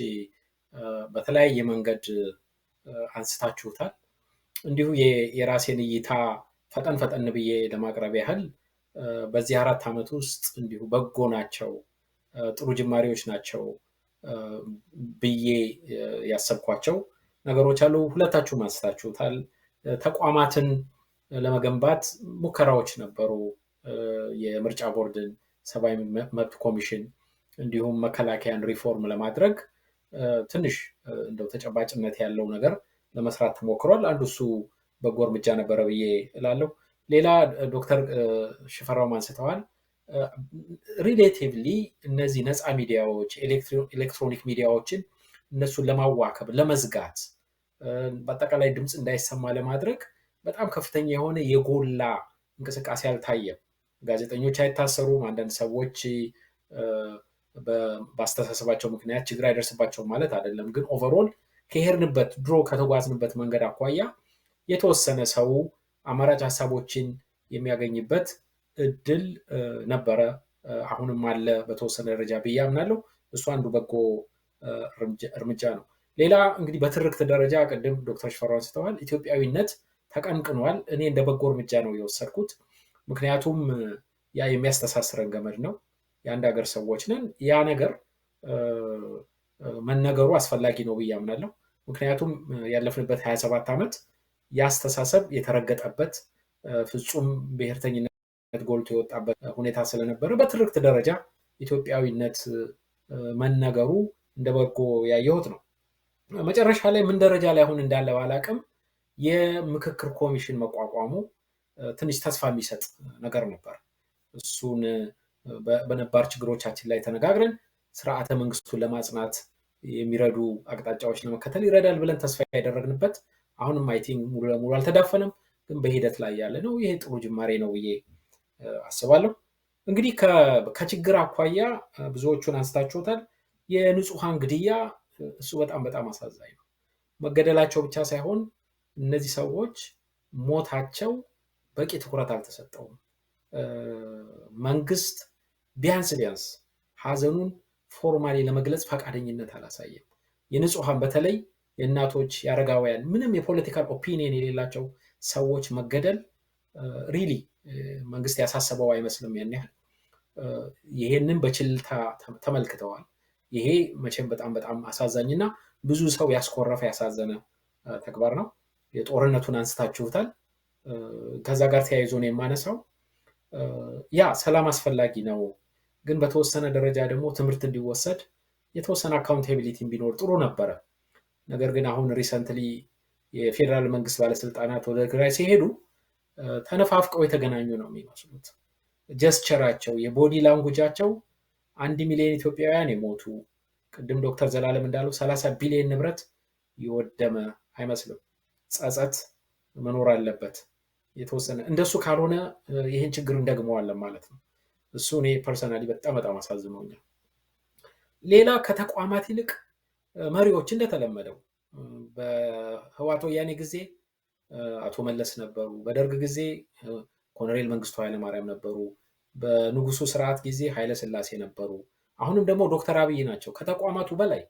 በተለያየ መንገድ አንስታችሁታል። እንዲሁ የራሴን እይታ ፈጠን ፈጠን ብዬ ለማቅረብ ያህል በዚህ 4 ዓመት ውስጥ እንዲሁ በጎ ናቸው፣ ጥሩ ጅማሬዎች ናቸው ብዬ ያሰብኳቸው ነገሮች አሉ። ሁለታችሁም አንስታችሁታል። ተቋማትን ለመገንባት ሙከራዎች ነበሩ። የምርጫ ቦርድን፣ ሰብአዊ መብት ኮሚሽን እንዲሁም መከላከያን ሪፎርም ለማድረግ ትንሽ እንደው ተጨባጭነት ያለው ነገር ለመስራት ተሞክሯል። አንዱ እሱ በጎ እርምጃ ነበረ ብዬ እላለሁ። ሌላ ዶክተር ሽፈራው አንስተዋል። ሪሌቲቭሊ እነዚህ ነፃ ሚዲያዎች፣ ኤሌክትሮኒክ ሚዲያዎችን እነሱን ለማዋከብ ለመዝጋት፣ በአጠቃላይ ድምፅ እንዳይሰማ ለማድረግ በጣም ከፍተኛ የሆነ የጎላ እንቅስቃሴ አልታየም። ጋዜጠኞች አይታሰሩም። አንዳንድ ሰዎች በአስተሳሰባቸው ምክንያት ችግር አይደርስባቸው ማለት አይደለም። ግን ኦቨርኦል ከሄድንበት ድሮ ከተጓዝንበት መንገድ አኳያ የተወሰነ ሰው አማራጭ ሀሳቦችን የሚያገኝበት እድል ነበረ፣ አሁንም አለ በተወሰነ ደረጃ ብዬ አምናለሁ። እሱ አንዱ በጎ እርምጃ ነው። ሌላ እንግዲህ በትርክት ደረጃ ቅድም ዶክተር ሽፈራው አንስተዋል፣ ኢትዮጵያዊነት ተቀንቅኗል። እኔ እንደ በጎ እርምጃ ነው የወሰድኩት። ምክንያቱም ያ የሚያስተሳስረን ገመድ ነው። የአንድ ሀገር ሰዎች ነን። ያ ነገር መነገሩ አስፈላጊ ነው ብዬ አምናለሁ። ምክንያቱም ያለፍንበት 27 ዓመት ያስተሳሰብ የተረገጠበት ፍጹም ብሔርተኝነት ጎልቶ የወጣበት ሁኔታ ስለነበረ በትርክት ደረጃ ኢትዮጵያዊነት መነገሩ እንደ በጎ ያየሁት ነው። መጨረሻ ላይ ምን ደረጃ ላይ አሁን እንዳለ ባላቅም የምክክር ኮሚሽን መቋቋሙ ትንሽ ተስፋ የሚሰጥ ነገር ነበር። እሱን በነባር ችግሮቻችን ላይ ተነጋግረን ስርዓተ መንግስቱን ለማጽናት የሚረዱ አቅጣጫዎች ለመከተል ይረዳል ብለን ተስፋ ያደረግንበት አሁንም አይ ቲንክ ሙሉ ለሙሉ አልተዳፈነም፣ ግን በሂደት ላይ ያለ ነው። ይሄ ጥሩ ጅማሬ ነው ብዬ አስባለሁ። እንግዲህ ከችግር አኳያ ብዙዎቹን አንስታችሁታል። የንጹሃን ግድያ እሱ በጣም በጣም አሳዛኝ ነው። መገደላቸው ብቻ ሳይሆን እነዚህ ሰዎች ሞታቸው በቂ ትኩረት አልተሰጠውም። መንግስት ቢያንስ ሀዘኑን ፎርማሊ ለመግለጽ ፈቃደኝነት አላሳየም። የንጹሃን በተለይ የእናቶች፣ የአረጋውያን ምንም የፖለቲካል ኦፒኒየን የሌላቸው ሰዎች መገደል ሪሊ መንግስት ያሳሰበው አይመስልም። ያን ያህል ይሄንን በችልታ ተመልክተዋል። ይሄ መቼም በጣም በጣም አሳዛኝና ብዙ ሰው ያስኮረፈ ያሳዘነ ተግባር ነው። የጦርነቱን አንስታችሁታል። ከዛ ጋር ተያይዞ ነው የማነሳው። ያ ሰላም አስፈላጊ ነው፣ ግን በተወሰነ ደረጃ ደግሞ ትምህርት እንዲወሰድ የተወሰነ አካውንታቢሊቲ ቢኖር ጥሩ ነበረ። ነገር ግን አሁን ሪሰንትሊ የፌዴራል መንግስት ባለስልጣናት ወደ ትግራይ ሲሄዱ ተነፋፍቀው የተገናኙ ነው የሚመስሉት። ጀስቸራቸው፣ የቦዲ ላንጉጃቸው 1 ሚሊዮን ኢትዮጵያውያን የሞቱ ቅድም ዶክተር ዘላለም እንዳለው 30 ቢሊዮን ንብረት የወደመ አይመስልም። ጸጸት መኖር አለበት የተወሰነ። እንደሱ ካልሆነ ይህን ችግር እንደግመዋለን ማለት ነው። እሱ እኔ ፐርሰናሊ በጣም በጣም አሳዝኖኛል። ሌላ ከተቋማት ይልቅ መሪዎች እንደተለመደው በህዋት ወያኔ ጊዜ አቶ መለስ ነበሩ። በደርግ ጊዜ ኮሎኔል መንግስቱ ኃይለማርያም ነበሩ። በንጉሱ ስርዓት ጊዜ ኃይለ ስላሴ ነበሩ። አሁንም ደግሞ ዶክተር አብይ ናቸው ከተቋማቱ በላይ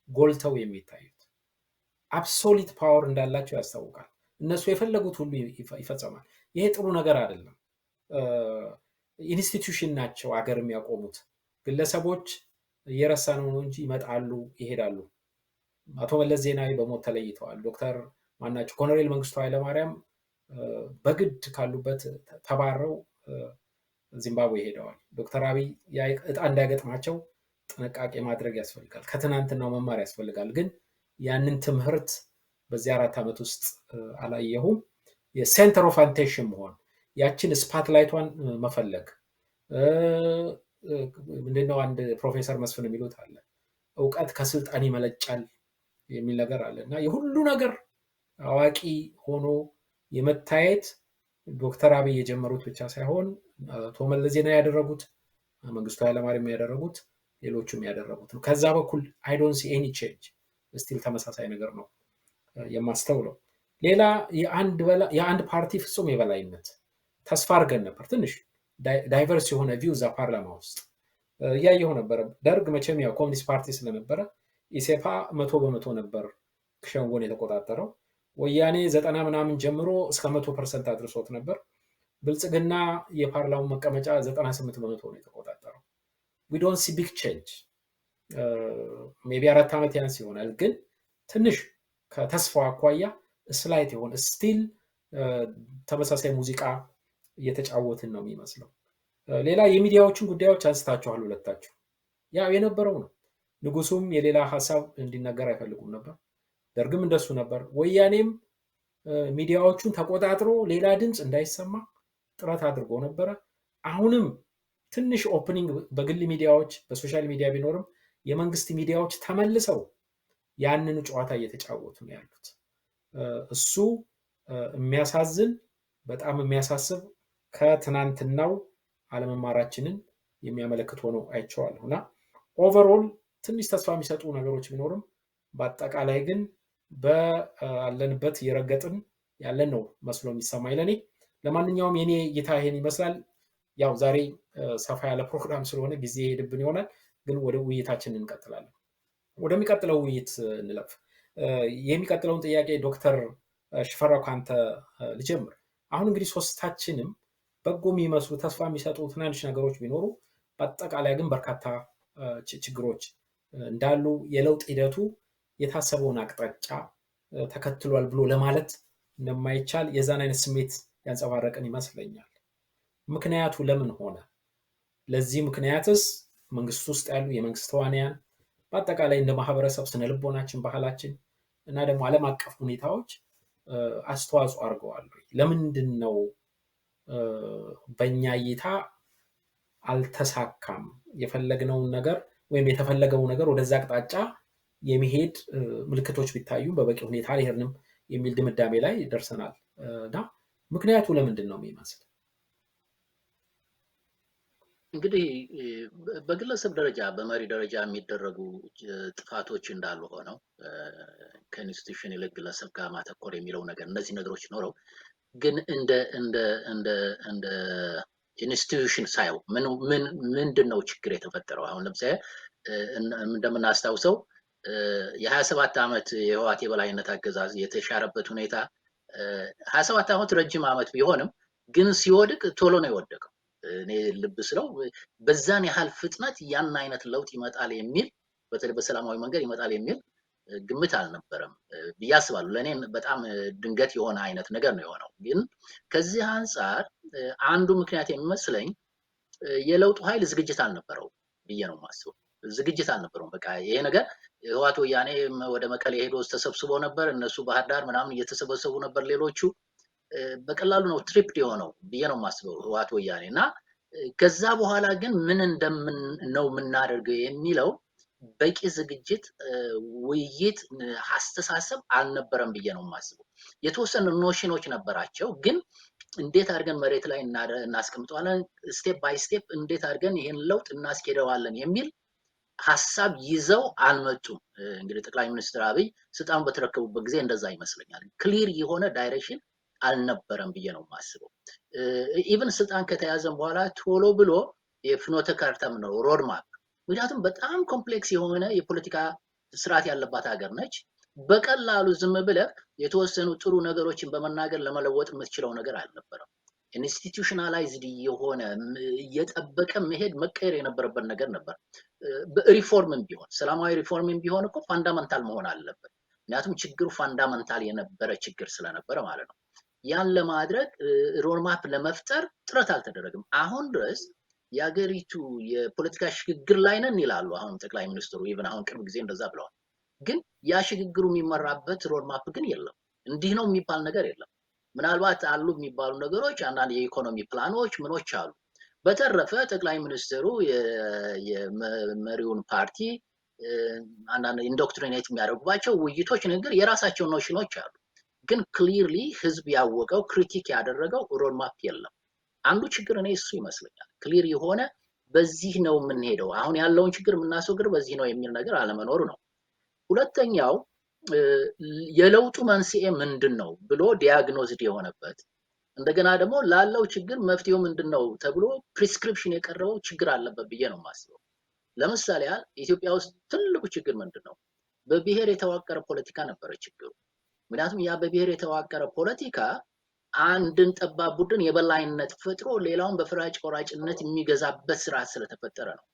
ጎልተው የሚታዩት። አብሶሊት ፓወር እንዳላቸው ያስታውቃል። እነሱ የፈለጉት ሁሉ ይፈጸማል። ይሄ ጥሩ ነገር አይደለም። ኢንስቲትዩሽን ናቸው አገር የሚያቆሙት። ግለሰቦች እየረሳ ነው እንጂ ይመጣሉ ይሄዳሉ። አቶ መለስ ዜናዊ በሞት ተለይተዋል። ዶክተር ማናቸው ኮሎኔል መንግስቱ ኃይለማርያም በግድ ካሉበት ተባረው ዚምባብዌ ሄደዋል። ዶክተር አብይ እጣ እንዳይገጥማቸው ጥንቃቄ ማድረግ ያስፈልጋል። ከትናንትናው መማር ያስፈልጋል። ግን ያንን ትምህርት በዚህ 4 ዓመት ውስጥ አላየሁም። የሴንተር ኦፍ አቴንሽን መሆን፣ ያችን ስፓትላይቷን መፈለግ። ምንድነው አንድ ፕሮፌሰር መስፍን የሚሉት አለ፣ እውቀት ከስልጣን ይመለጫል የሚል ነገር አለ እና የሁሉ ነገር አዋቂ ሆኖ የመታየት ዶክተር አብይ የጀመሩት ብቻ ሳይሆን አቶ መለስ ዜናዊ ያደረጉት፣ መንግስቱ ኃይለማርያም ያደረጉት፣ ሌሎቹም ያደረጉት ነው። ከዛ በኩል አይ ዶንት ሲ ኤኒ ቼንጅ፣ ስቲል ተመሳሳይ ነገር ነው የማስተውለው። ሌላ የአንድ ፓርቲ ፍጹም የበላይነት ተስፋ አድርገን ነበር። ትንሽ ዳይቨርስ የሆነ ቪው እዛ ፓርላማ ውስጥ እያየሁ ነበረ። ደርግ መቼም ያው ኮሚኒስት ፓርቲ ስለነበረ ኢሴፓ 100% ነበር ሸንጎን የተቆጣጠረው። ወያኔ 90 ምናምን ጀምሮ እስከ 100% አድርሶት ነበር። ብልጽግና የፓርላማው መቀመጫ 98% ነው የተቆጣጠረው። we don't see big change ሜቢ 4 ዓመት ያንስ ይሆናል። ግን ትንሽ ከተስፋው አኳያ ስላይት የሆነ ስቲል ተመሳሳይ ሙዚቃ እየተጫወትን ነው የሚመስለው። ሌላ የሚዲያዎችን ጉዳዮች አንስታችኋል ሁለታችሁ። ያው የነበረው ነው። ንጉሱም የሌላ ሀሳብ እንዲነገር አይፈልጉም ነበር። ደርግም እንደሱ ነበር። ወያኔም ሚዲያዎቹን ተቆጣጥሮ ሌላ ድምፅ እንዳይሰማ ጥረት አድርጎ ነበረ። አሁንም ትንሽ ኦፕኒንግ በግል ሚዲያዎች በሶሻል ሚዲያ ቢኖርም የመንግስት ሚዲያዎች ተመልሰው ያንን ጨዋታ እየተጫወቱ ነው ያሉት። እሱ የሚያሳዝን በጣም የሚያሳስብ ከትናንትናው አለመማራችንን የሚያመለክት ሆኖ አይቼዋለሁ እና ኦቨርኦል ትንሽ ተስፋ የሚሰጡ ነገሮች ቢኖርም በአጠቃላይ ግን ባለንበት እየረገጥን ያለን ነው መስሎ የሚሰማኝ ለኔ። ለማንኛውም የኔ እይታ ይሄን ይመስላል። ያው ዛሬ ሰፋ ያለ ፕሮግራም ስለሆነ ጊዜ ሄድብን ይሆናል፣ ግን ወደ ውይይታችን እንቀጥላለን። ወደሚቀጥለው ውይይት እንለፍ። የሚቀጥለውን ጥያቄ ዶክተር ሽፈራው ካንተ ልጀምር። አሁን እንግዲህ ሶስታችንም በጎ የሚመስሉ ተስፋ የሚሰጡ ትናንሽ ነገሮች ቢኖሩ በአጠቃላይ ግን በርካታ ችግሮች እንዳሉ የለውጥ ሂደቱ የታሰበውን አቅጣጫ ተከትሏል ብሎ ለማለት እንደማይቻል የዛን አይነት ስሜት ያንጸባረቅን ይመስለኛል። ምክንያቱ ለምን ሆነ? ለዚህ ምክንያትስ መንግስት ውስጥ ያሉ የመንግስት ተዋንያን በአጠቃላይ እንደ ማህበረሰብ ስነልቦናችን፣ ባህላችን እና ደግሞ ዓለም አቀፍ ሁኔታዎች አስተዋጽኦ አድርገዋል? ለምንድን ነው በእኛ እይታ አልተሳካም? የፈለግነውን ነገር ወይም የተፈለገው ነገር ወደዛ አቅጣጫ የሚሄድ ምልክቶች ቢታዩም በበቂ ሁኔታ አልሄድንም የሚል ድምዳሜ ላይ ደርሰናል እና ምክንያቱ ለምንድን ነው የሚመስል? እንግዲህ በግለሰብ ደረጃ በመሪ ደረጃ የሚደረጉ ጥፋቶች እንዳሉ ሆነው ከኢንስቲትዩሽን ይልቅ ግለሰብ ጋር ማተኮር የሚለው ነገር እነዚህ ነገሮች ኖረው ግን እንደ ኢንስቲትዩሽን ሳየው ምንድን ነው ችግር የተፈጠረው? አሁን ለምሳሌ እንደምናስታውሰው የ27 ዓመት የህወሓት የበላይነት አገዛዝ የተሻረበት ሁኔታ 27 ዓመት ረጅም ዓመት ቢሆንም ግን ሲወድቅ ቶሎ ነው የወደቀው። እኔ ልብ ስለው በዛን ያህል ፍጥነት ያን አይነት ለውጥ ይመጣል የሚል በተለይ በሰላማዊ መንገድ ይመጣል የሚል ግምት አልነበረም ብዬ አስባለሁ። ለእኔ በጣም ድንገት የሆነ አይነት ነገር ነው የሆነው። ግን ከዚህ አንጻር አንዱ ምክንያት የሚመስለኝ የለውጡ ኃይል ዝግጅት አልነበረው ብዬ ነው የማስበው። ዝግጅት አልነበረውም። በቃ ይሄ ነገር ህወሓት ወያኔ ወደ መቀሌ ሄዶ ተሰብስቦ ነበር፣ እነሱ ባህር ዳር ምናምን እየተሰበሰቡ ነበር። ሌሎቹ በቀላሉ ነው ትሪፕድ የሆነው ብዬ ነው የማስበው ህወሓት ወያኔ እና ከዛ በኋላ ግን ምን ነው የምናደርገው የሚለው በቂ ዝግጅት፣ ውይይት፣ አስተሳሰብ አልነበረም ብዬ ነው የማስበው። የተወሰኑ ኖሽኖች ነበራቸው፣ ግን እንዴት አድርገን መሬት ላይ እናስቀምጠዋለን፣ ስቴፕ ባይ ስቴፕ እንዴት አድርገን ይሄን ለውጥ እናስኬደዋለን የሚል ሀሳብ ይዘው አልመጡም። እንግዲህ ጠቅላይ ሚኒስትር አብይ ስልጣን በተረከቡበት ጊዜ እንደዛ ይመስለኛል። ክሊር የሆነ ዳይሬክሽን አልነበረም ብዬ ነው የማስበው። ኢቭን ስልጣን ከተያዘም በኋላ ቶሎ ብሎ የፍኖተ ካርታ ነው ሮድማፕ፣ ምክንያቱም በጣም ኮምፕሌክስ የሆነ የፖለቲካ ስርዓት ያለባት ሀገር ነች። በቀላሉ ዝም ብለህ የተወሰኑ ጥሩ ነገሮችን በመናገር ለመለወጥ የምትችለው ነገር አልነበረም። ኢንስቲቱሽናላይዝድ የሆነ እየጠበቀ መሄድ መቀየር የነበረበት ነገር ነበር። ሪፎርምም ቢሆን ሰላማዊ ሪፎርምም ቢሆን እኮ ፋንዳመንታል መሆን አለበት። ምክንያቱም ችግሩ ፋንዳመንታል የነበረ ችግር ስለነበረ ማለት ነው። ያን ለማድረግ ሮድማፕ ለመፍጠር ጥረት አልተደረገም። አሁን ድረስ የሀገሪቱ የፖለቲካ ሽግግር ላይ ነን ይላሉ አሁን ጠቅላይ ሚኒስትሩ። ኢቭን አሁን ቅርብ ጊዜ እንደዛ ብለዋል። ግን ያ ሽግግሩ የሚመራበት ሮድማፕ ግን የለም። እንዲህ ነው የሚባል ነገር የለም። ምናልባት አሉ የሚባሉ ነገሮች አንዳንድ የኢኮኖሚ ፕላኖች ምኖች አሉ። በተረፈ ጠቅላይ ሚኒስትሩ የመሪውን ፓርቲ አንዳንድ ኢንዶክትሪኔት የሚያደርጉባቸው ውይይቶች፣ ንግግር የራሳቸው ኖሽኖች አሉ። ግን ክሊርሊ ህዝብ ያወቀው ክሪቲክ ያደረገው ሮድማፕ የለም። አንዱ ችግር እኔ እሱ ይመስለኛል። ክሊር የሆነ በዚህ ነው የምንሄደው፣ አሁን ያለውን ችግር የምናስወግድ በዚህ ነው የሚል ነገር አለመኖሩ ነው። ሁለተኛው የለውጡ መንስኤ ምንድን ነው ብሎ ዲያግኖዝድ የሆነበት፣ እንደገና ደግሞ ላለው ችግር መፍትሄው ምንድን ነው ተብሎ ፕሪስክሪፕሽን የቀረበው ችግር አለበት ብዬ ነው የማስበው። ለምሳሌ ያህል ኢትዮጵያ ውስጥ ትልቁ ችግር ምንድን ነው? በብሔር የተዋቀረ ፖለቲካ ነበረ ችግሩ። ምክንያቱም ያ በብሔር የተዋቀረ ፖለቲካ አንድን ጠባብ ቡድን የበላይነት ፈጥሮ ሌላውን በፍራጭ ቆራጭነት የሚገዛበት ስርዓት ስለተፈጠረ ነው።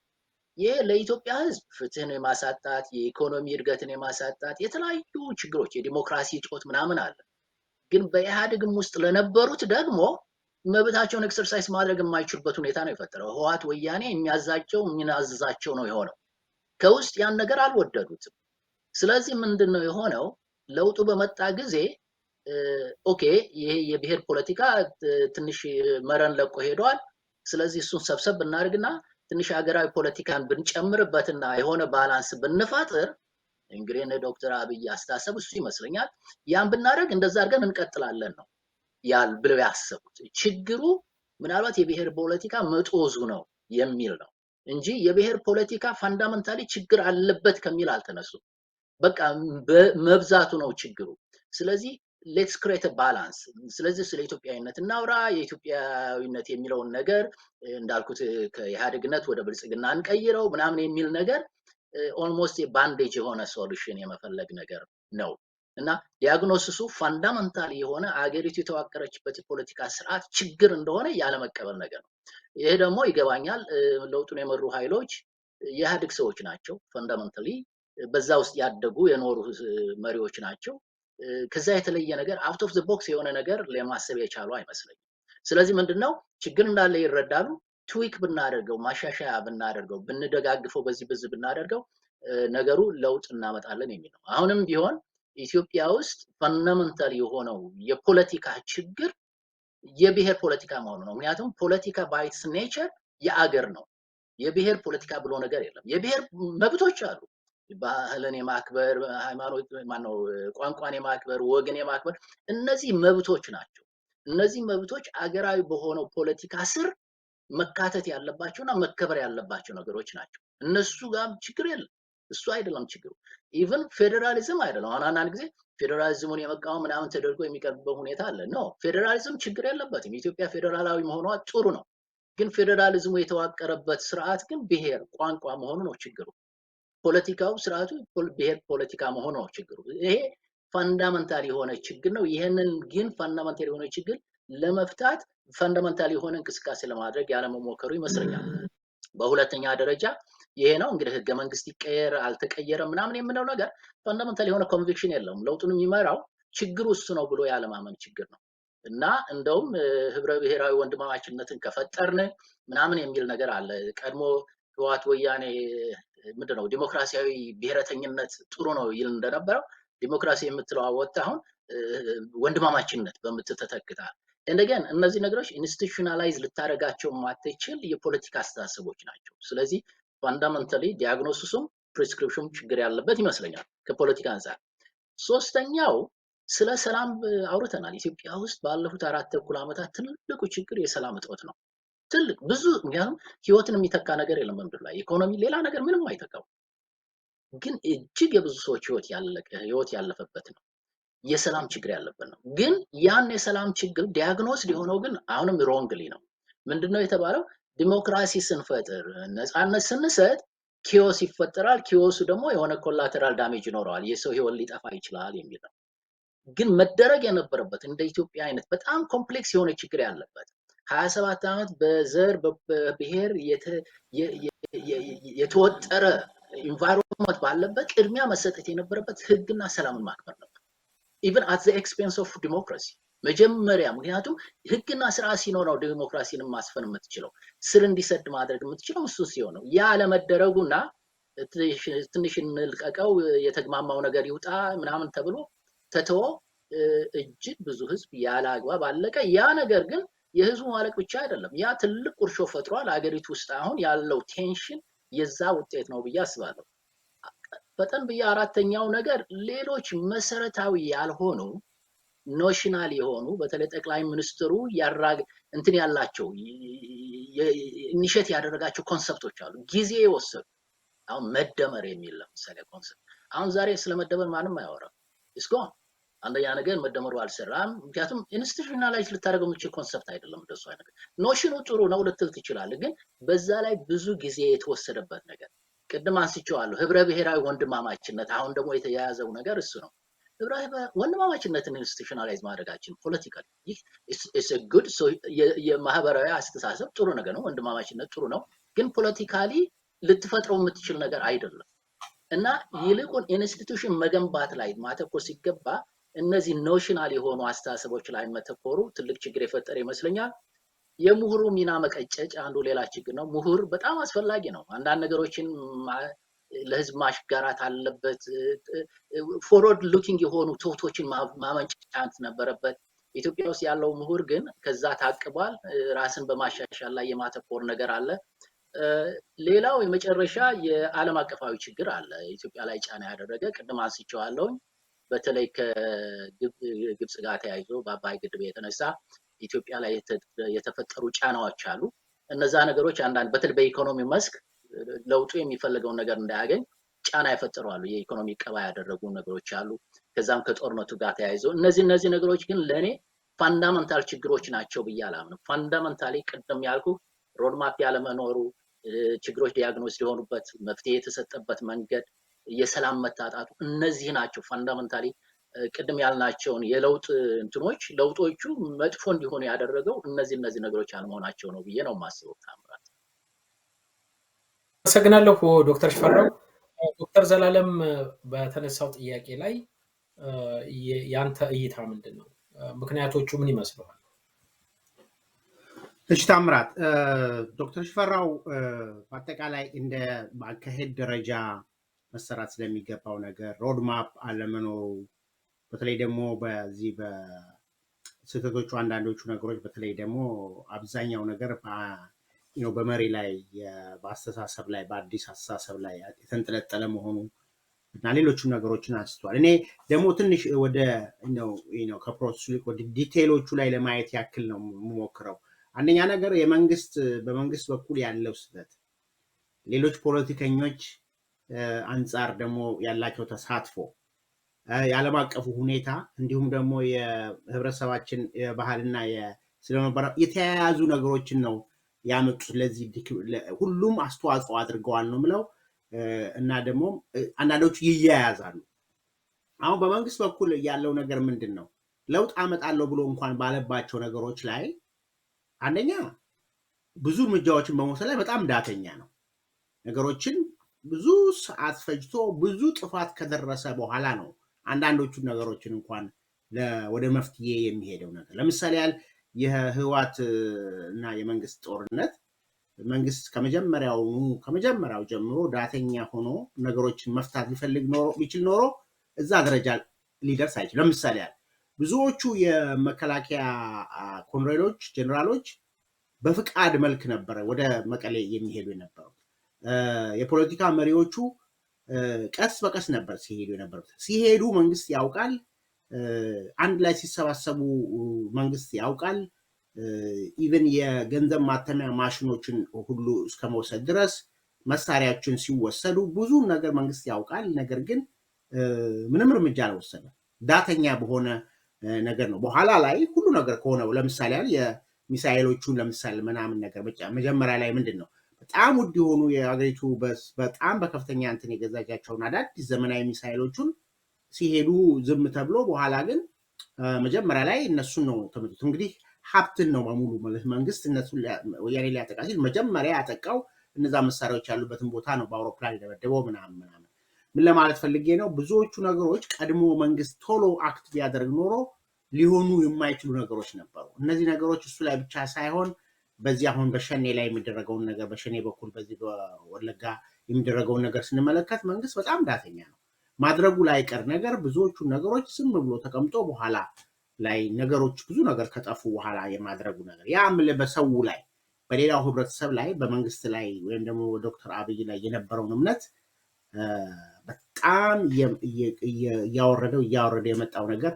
ይህ ለኢትዮጵያ ህዝብ ፍትህን የማሳጣት፣ የኢኮኖሚ እድገትን የማሳጣት የተለያዩ ችግሮች፣ የዲሞክራሲ እጦት ምናምን አለ። ግን በኢህአዴግም ውስጥ ለነበሩት ደግሞ መብታቸውን ኤክሰርሳይዝ ማድረግ የማይችሉበት ሁኔታ ነው የፈጠረው። ህወሓት ወያኔ የሚያዛቸው የሚናዝዛቸው ነው የሆነው። ከውስጥ ያን ነገር አልወደዱትም። ስለዚህ ምንድን ነው የሆነው? ለውጡ በመጣ ጊዜ ኦኬ ይሄ የብሔር ፖለቲካ ትንሽ መረን ለቆ ሄዷል። ስለዚህ እሱን ሰብሰብ ብናደርግና ትንሽ ሀገራዊ ፖለቲካን ብንጨምርበትና የሆነ ባላንስ ብንፈጥር፣ እንግዲህ እነ ዶክተር አብይ አስተሳሰብ እሱ ይመስለኛል። ያን ብናደርግ እንደዛ አድርገን እንቀጥላለን ነው ያል ብለው ያሰቡት። ችግሩ ምናልባት የብሔር ፖለቲካ መጦዙ ነው የሚል ነው እንጂ የብሔር ፖለቲካ ፋንዳመንታሊ ችግር አለበት ከሚል አልተነሱም። በቃ መብዛቱ ነው ችግሩ። ስለዚህ ሌትስ ክሬት ባላንስ። ስለዚህ ስለ ኢትዮጵያዊነት እናውራ፣ የኢትዮጵያዊነት የሚለውን ነገር እንዳልኩት ከኢህአዴግነት ወደ ብልጽግና እንቀይረው ምናምን የሚል ነገር ኦልሞስት ባንዴጅ የሆነ ሶሉሽን የመፈለግ ነገር ነው እና ዲያግኖሲሱ ፋንዳመንታል የሆነ አገሪቱ የተዋቀረችበት የፖለቲካ ስርዓት ችግር እንደሆነ ያለመቀበል ነገር ነው። ይሄ ደግሞ ይገባኛል። ለውጡን የመሩ ኃይሎች የኢህአዴግ ሰዎች ናቸው። ፋንዳመንታሊ በዛ ውስጥ ያደጉ የኖሩ መሪዎች ናቸው። ከዛ የተለየ ነገር አውት ኦፍ ዘ ቦክስ የሆነ ነገር ለማሰብ የቻሉ አይመስለኝም። ስለዚህ ምንድነው ችግር እንዳለ ይረዳሉ። ትዊክ ብናደርገው፣ ማሻሻያ ብናደርገው፣ ብንደጋግፈው፣ በዚህ ብናደርገው ነገሩ ለውጥ እናመጣለን የሚል ነው። አሁንም ቢሆን ኢትዮጵያ ውስጥ ፈንዳመንታል የሆነው የፖለቲካ ችግር የብሔር ፖለቲካ መሆኑ ነው። ምክንያቱም ፖለቲካ ባይትስ ኔቸር የአገር ነው። የብሔር ፖለቲካ ብሎ ነገር የለም። የብሔር መብቶች አሉ። ባህልን የማክበር፣ ሃይማኖት ማነው ቋንቋን የማክበር፣ ወግን የማክበር፣ እነዚህ መብቶች ናቸው። እነዚህ መብቶች አገራዊ በሆነው ፖለቲካ ስር መካተት ያለባቸውና መከበር ያለባቸው ነገሮች ናቸው። እነሱ ጋር ችግር የለም። እሱ አይደለም ችግሩ። ኢቭን ፌዴራሊዝም አይደለም። አሁን አንዳንድ ጊዜ ፌዴራሊዝሙን የመቃወም ምናምን ተደርጎ የሚቀርብበት ሁኔታ አለ። ኖ ፌዴራሊዝም ችግር የለበትም። ኢትዮጵያ ፌዴራላዊ መሆኗ ጥሩ ነው። ግን ፌዴራሊዝሙ የተዋቀረበት ስርዓት ግን ብሔር ቋንቋ መሆኑ ነው ችግሩ። ፖለቲካው ስርዓቱ ብሔር ፖለቲካ መሆኑ ነው ችግሩ። ይሄ ፋንዳመንታል የሆነ ችግር ነው። ይሄንን ግን ፋንዳመንታል የሆነ ችግር ለመፍታት ፋንዳመንታል የሆነ እንቅስቃሴ ለማድረግ ያለመሞከሩ ይመስለኛል። በሁለተኛ ደረጃ ይሄ ነው እንግዲህ ህገ መንግስት ይቀየር አልተቀየረም ምናምን የምንለው ነገር ፋንዳመንታል የሆነ ኮንቪክሽን የለውም። ለውጡን የሚመራው ችግሩ እሱ ነው ብሎ ያለማመን ችግር ነው እና እንደውም ህብረ ብሔራዊ ወንድማማችነትን ከፈጠርን ምናምን የሚል ነገር አለ። ቀድሞ ህወሓት ወያኔ ምንድነው ዲሞክራሲያዊ ብሔረተኝነት ጥሩ ነው ይል እንደነበረው ዲሞክራሲ የምትለው ወጣ አሁን ወንድማማችነት በምትተተክታ እንደገና እነዚህ ነገሮች ኢንስቲቱሽናላይዝ ልታደርጋቸው ማትችል የፖለቲካ አስተሳሰቦች ናቸው። ስለዚህ ፋንዳመንታሊ ዲያግኖሲሱም ፕሪስክሪፕሽን ችግር ያለበት ይመስለኛል ከፖለቲካ አንፃር። ሶስተኛው ስለ ሰላም አውርተናል። ኢትዮጵያ ውስጥ ባለፉት 4 ተኩል ዓመታት ትልቁ ችግር የሰላም እጦት ነው። ትልቅ ብዙ ምክንያቱም ህይወትን የሚተካ ነገር የለም በምድር ላይ ኢኮኖሚ ሌላ ነገር ምንም አይተካው። ግን እጅግ የብዙ ሰዎች ህይወት ያለፈበት ነው። የሰላም ችግር ያለበት ነው። ግን ያን የሰላም ችግር ዲያግኖስ ሊሆነው ግን አሁንም ሮንግሊ ነው። ምንድነው የተባለው? ዲሞክራሲ ስንፈጥር ነፃነት ስንሰጥ ኪዮስ ይፈጠራል። ኪዮሱ ደግሞ የሆነ ኮላተራል ዳሜጅ ይኖረዋል። የሰው ህይወት ሊጠፋ ይችላል የሚል ነው። ግን መደረግ የነበረበት እንደ ኢትዮጵያ አይነት በጣም ኮምፕሌክስ የሆነ ችግር ያለበት 27 ዓመት በዘር በብሔር የተወጠረ ኢንቫይሮንመንት ባለበት ቅድሚያ መሰጠት የነበረበት ህግና ሰላምን ማክበር ነበር። ኢቨን አት ዘ ኤክስፔንስ ኦፍ ዲሞክራሲ መጀመሪያ። ምክንያቱም ህግና ስርዓት ሲኖር ነው ዲሞክራሲን ማስፈን የምትችለው፣ ስር እንዲሰድ ማድረግ የምትችለው እሱ ሲሆን ነው። ያ ለመደረጉና ትንሽ እንልቀቀው የተግማማው ነገር ይውጣ ምናምን ተብሎ ተተወ። እጅግ ብዙ ህዝብ ያለ አግባብ አለቀ። ያ ነገር ግን የህዝቡ ማለቅ ብቻ አይደለም፣ ያ ትልቅ ቁርሾ ፈጥሯል አገሪቱ ውስጥ። አሁን ያለው ቴንሽን የዛ ውጤት ነው ብዬ አስባለሁ። ፈጠን ብዬ አራተኛው ነገር ሌሎች መሰረታዊ ያልሆኑ ኖሽናል የሆኑ በተለይ ጠቅላይ ሚኒስትሩ እንትን ያላቸው ኢኒሼት ያደረጋቸው ኮንሰፕቶች አሉ ጊዜ የወሰዱ። አሁን መደመር የሚል ለምሳሌ ኮንሰፕት አሁን ዛሬ ስለመደመር ማንም አያወራም። እስኮ አንደኛ ነገር መደመሩ አልሰራም። ምክንያቱም ኢንስቲትዩሽናላይዝ ልታደርገው የምችል ኮንሰፕት አይደለም። እንደሱ አይነት ኖሽኑ ጥሩ ነው ልትል ትችላለህ፣ ግን በዛ ላይ ብዙ ጊዜ የተወሰደበት ነገር ቅድም አንስቼዋለሁ። ህብረ ብሔራዊ ወንድማማችነት አሁን ደግሞ የተያያዘው ነገር እሱ ነው። ህብረ ወንድማማችነትን ኢንስቲትዩሽናላይዝ ማድረጋችን ፖለቲካሊ ኢትስ አ ጉድ የማህበራዊ አስተሳሰብ ጥሩ ነገር ነው። ወንድማማችነት ጥሩ ነው፣ ግን ፖለቲካሊ ልትፈጥረው የምትችል ነገር አይደለም። እና ይልቁን ኢንስቲትዩሽን መገንባት ላይ ማተኮር ሲገባ እነዚህ ኖሽናል የሆኑ አስተሳሰቦች ላይ መተኮሩ ትልቅ ችግር የፈጠረ ይመስለኛል። የምሁሩ ሚና መቀጨጭ አንዱ ሌላ ችግር ነው። ምሁር በጣም አስፈላጊ ነው። አንዳንድ ነገሮችን ለህዝብ ማሽጋራት አለበት። ፎርወርድ ሉኪንግ የሆኑ ቶቶችን ማመንጨት ነበረበት። ኢትዮጵያ ውስጥ ያለው ምሁር ግን ከዛ ታቅቧል። ራስን በማሻሻል ላይ የማተኮር ነገር አለ። ሌላው የመጨረሻ የዓለም አቀፋዊ ችግር አለ ኢትዮጵያ ላይ ጫና ያደረገ ቅድም አንስቼዋለሁ። በተለይ ከግብጽ ጋር ተያይዞ በአባይ ግድብ የተነሳ ኢትዮጵያ ላይ የተፈጠሩ ጫናዎች አሉ። እነዛ ነገሮች አንዳንድ በተለይ በኢኮኖሚ መስክ ለውጡ የሚፈልገውን ነገር እንዳያገኝ ጫና ይፈጥራሉ። የኢኮኖሚ ቀባ ያደረጉ ነገሮች አሉ። ከዛም ከጦርነቱ ጋር ተያይዞ እነዚህ ነገሮች ግን ለኔ ፋንዳመንታል ችግሮች ናቸው ብዬ አላምንም። ፋንዳመንታሊ ቅድም ያልኩ ሮድማፕ ያለመኖሩ፣ ችግሮች ዲያግኖስ ሊሆኑበት መፍትሄ የተሰጠበት መንገድ፣ የሰላም መታጣቱ፣ እነዚህ ናቸው ፋንዳመንታሊ ቅድም ያልናቸውን የለውጥ እንትኖች ለውጦቹ መጥፎ እንዲሆኑ ያደረገው እነዚህ ነገሮች አለመሆናቸው ነው ብዬ ነው የማስበው። ታምራት አመሰግናለሁ ዶክተር ሽፈራው። ዶክተር ዘላለም በተነሳው ጥያቄ ላይ ያንተ እይታ ምንድን ነው? ምክንያቶቹ ምን ይመስለዋል? እሺ ታምራት፣ ዶክተር ሽፈራው በአጠቃላይ እንደ ማካሄድ ደረጃ መሰራት ስለሚገባው ነገር ሮድማፕ አለመኖሩ፣ በተለይ ደግሞ በዚህ በስህተቶቹ አንዳንዶቹ ነገሮች በተለይ ደግሞ አብዛኛው ነገር በመሪ ላይ በአስተሳሰብ ላይ በአዲስ አስተሳሰብ ላይ የተንጠለጠለ መሆኑ እና ሌሎችም ነገሮችን አንስተዋል። እኔ ደግሞ ትንሽ ወደ ከፕሮሰሱ ወደ ዲቴይሎቹ ላይ ለማየት ያክል ነው የምሞክረው። አንደኛ ነገር በመንግስት በኩል ያለው ስህተት፣ ሌሎች ፖለቲከኞች አንጻር ደግሞ ያላቸው ተሳትፎ፣ የዓለም አቀፉ ሁኔታ እንዲሁም ደግሞ የህብረተሰባችን የባህልና ስለነበረ የተያያዙ ነገሮችን ነው ያመጡት። ለዚህ ሁሉም አስተዋጽኦ አድርገዋል ነው ምለው እና ደግሞ አንዳንዶቹ ይያያዛሉ። አሁን በመንግስት በኩል ያለው ነገር ምንድን ነው? ለውጥ አመጣለሁ ብሎ እንኳን ባለባቸው ነገሮች ላይ አንደኛ ብዙ እርምጃዎችን በመውሰድ ላይ በጣም ዳተኛ ነው። ነገሮችን ብዙ ሰዓት ፈጅቶ ብዙ ጥፋት ከደረሰ በኋላ ነው አንዳንዶቹ ነገሮችን እንኳን ወደ መፍትሄ የሚሄደው ነገር። ለምሳሌ ያህል የህወሓት እና የመንግስት ጦርነት መንግስት ከመጀመሪያው ጀምሮ ዳተኛ ሆኖ ነገሮችን መፍታት ቢችል ኖሮ እዛ ደረጃ ሊደርስ አይችል። ለምሳሌ ያህል ብዙዎቹ የመከላከያ ኮሎኔሎች፣ ጀነራሎች በፍቃድ መልክ ነበረ ወደ መቀሌ የሚሄዱ የነበሩት። የፖለቲካ መሪዎቹ ቀስ በቀስ ነበር ሲሄዱ የነበሩት። ሲሄዱ መንግስት ያውቃል፣ አንድ ላይ ሲሰባሰቡ መንግስት ያውቃል። ኢቨን የገንዘብ ማተሚያ ማሽኖችን ሁሉ እስከ መውሰድ ድረስ መሳሪያዎችን ሲወሰዱ ብዙ ነገር መንግስት ያውቃል። ነገር ግን ምንም እርምጃ አልወሰደም። ዳተኛ በሆነ ነገር ነው። በኋላ ላይ ሁሉ ነገር ከሆነው ለምሳሌ የሚሳኤሎቹን ለምሳሌ ምናምን ነገር መጀመሪያ ላይ ምንድን ነው በጣም ውድ የሆኑ የሀገሪቱ በጣም በከፍተኛ እንትን የገዛቻቸውን አዳዲስ ዘመናዊ ሚሳኤሎቹን ሲሄዱ ዝም ተብሎ በኋላ ግን መጀመሪያ ላይ እነሱን ነው ተመቱት። እንግዲህ ሀብትን ነው በሙሉ መንግስት እነሱን ወያኔ ሊያጠቃ ሲል መጀመሪያ ያጠቃው እነዛ መሳሪያዎች ያሉበትን ቦታ ነው በአውሮፕላን የደበደበው ምናምን። ምን ለማለት ፈልጌ ነው? ብዙዎቹ ነገሮች ቀድሞ መንግስት ቶሎ አክት ቢያደርግ ኖሮ ሊሆኑ የማይችሉ ነገሮች ነበሩ። እነዚህ ነገሮች እሱ ላይ ብቻ ሳይሆን በዚህ አሁን በሸኔ ላይ የሚደረገውን ነገር በሸኔ በኩል በዚህ በወለጋ የሚደረገውን ነገር ስንመለከት መንግስት በጣም ዳተኛ ነው። ማድረጉ ላይ ቀር ነገር ብዙዎቹ ነገሮች ዝም ብሎ ተቀምጦ በኋላ ላይ ነገሮች ብዙ ነገር ከጠፉ በኋላ የማድረጉ ነገር ያ በሰው ላይ በሌላው ህብረተሰብ ላይ በመንግስት ላይ ወይም ደግሞ ዶክተር አብይ ላይ የነበረውን እምነት በጣም እያወረደ የመጣው ነገር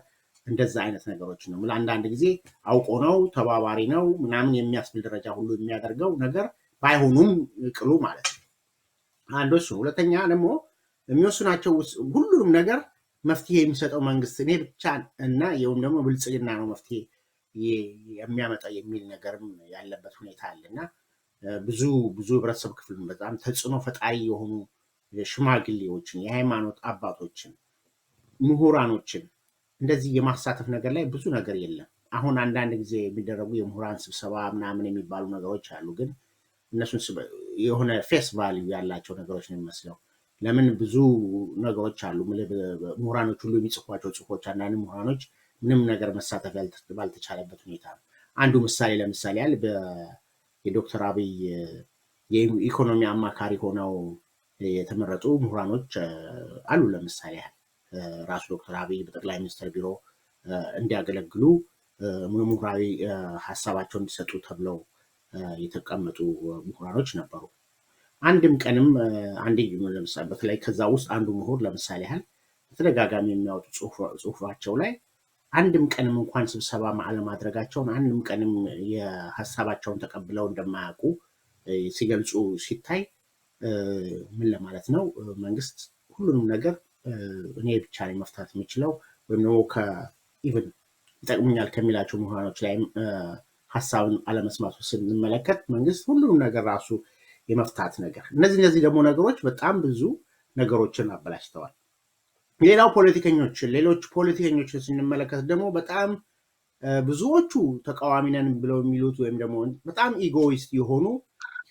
እንደዛ አይነት ነገሮች ነው። አንዳንድ ጊዜ አውቆ ነው ተባባሪ ነው ምናምን የሚያስብል ደረጃ ሁሉ የሚያደርገው ነገር ባይሆኑም ቅሉ ማለት ነው። አንዱ እሱ። ሁለተኛ ደግሞ የሚወስናቸው ሁሉንም ነገር መፍትሄ የሚሰጠው መንግስት እኔ ብቻ እና ወይም ደግሞ ብልጽግና ነው መፍትሄ የሚያመጣ የሚል ነገርም ያለበት ሁኔታ አለና ብዙ ህብረተሰብ ክፍል በጣም ተጽዕኖ ፈጣሪ የሆኑ ሽማግሌዎችን፣ የሃይማኖት አባቶችን፣ ምሁራኖችን እንደዚህ የማሳተፍ ነገር ላይ ብዙ ነገር የለም። አሁን አንዳንድ ጊዜ የሚደረጉ የምሁራን ስብሰባ ምናምን የሚባሉ ነገሮች አሉ። ግን እነሱን የሆነ ፌስ ቫልዩ ያላቸው ነገሮች ነው የሚመስለው። ለምን ብዙ ነገሮች አሉ ምሁራኖች ሁሉ የሚጽፏቸው ጽሁፎች አንዳንድ ምሁራኖች ምንም ነገር መሳተፍ ባልተቻለበት ሁኔታ ነው። አንዱ ምሳሌ ለምሳሌ ያህል የዶክተር አብይ የኢኮኖሚ አማካሪ ሆነው የተመረጡ ምሁራኖች አሉ። ለምሳሌ ያህል ራሱ ዶክተር አብይ በጠቅላይ ሚኒስትር ቢሮ እንዲያገለግሉ ምሁራዊ ሀሳባቸውን እንዲሰጡ ተብለው የተቀመጡ ምሁራኖች ነበሩ። አንድም ቀንም ለምሳሌ በተለይ ከዛ ውስጥ አንዱ ምሁር ለምሳሌ ያህል በተደጋጋሚ የሚያወጡ ጽሁፋቸው ላይ አንድም ቀንም እንኳን ስብሰባ አለማድረጋቸውን አንድም ቀንም የሀሳባቸውን ተቀብለው እንደማያውቁ ሲገልጹ ሲታይ ምን ለማለት ነው? መንግስት ሁሉንም ነገር እኔ ብቻ ነኝ መፍታት የሚችለው ወይም ደግሞ ኢቨን ይጠቅሙኛል ከሚላቸው ምሁራኖች ላይ ሀሳብን አለመስማቱ ስንመለከት መንግስት ሁሉንም ነገር ራሱ የመፍታት ነገር እነዚህ ደግሞ ነገሮች በጣም ብዙ ነገሮችን አበላሽተዋል። ሌሎች ፖለቲከኞችን ስንመለከት ደግሞ በጣም ብዙዎቹ ተቃዋሚ ነን ብለው የሚሉት ወይም ደግሞ በጣም ኢጎይስት የሆኑ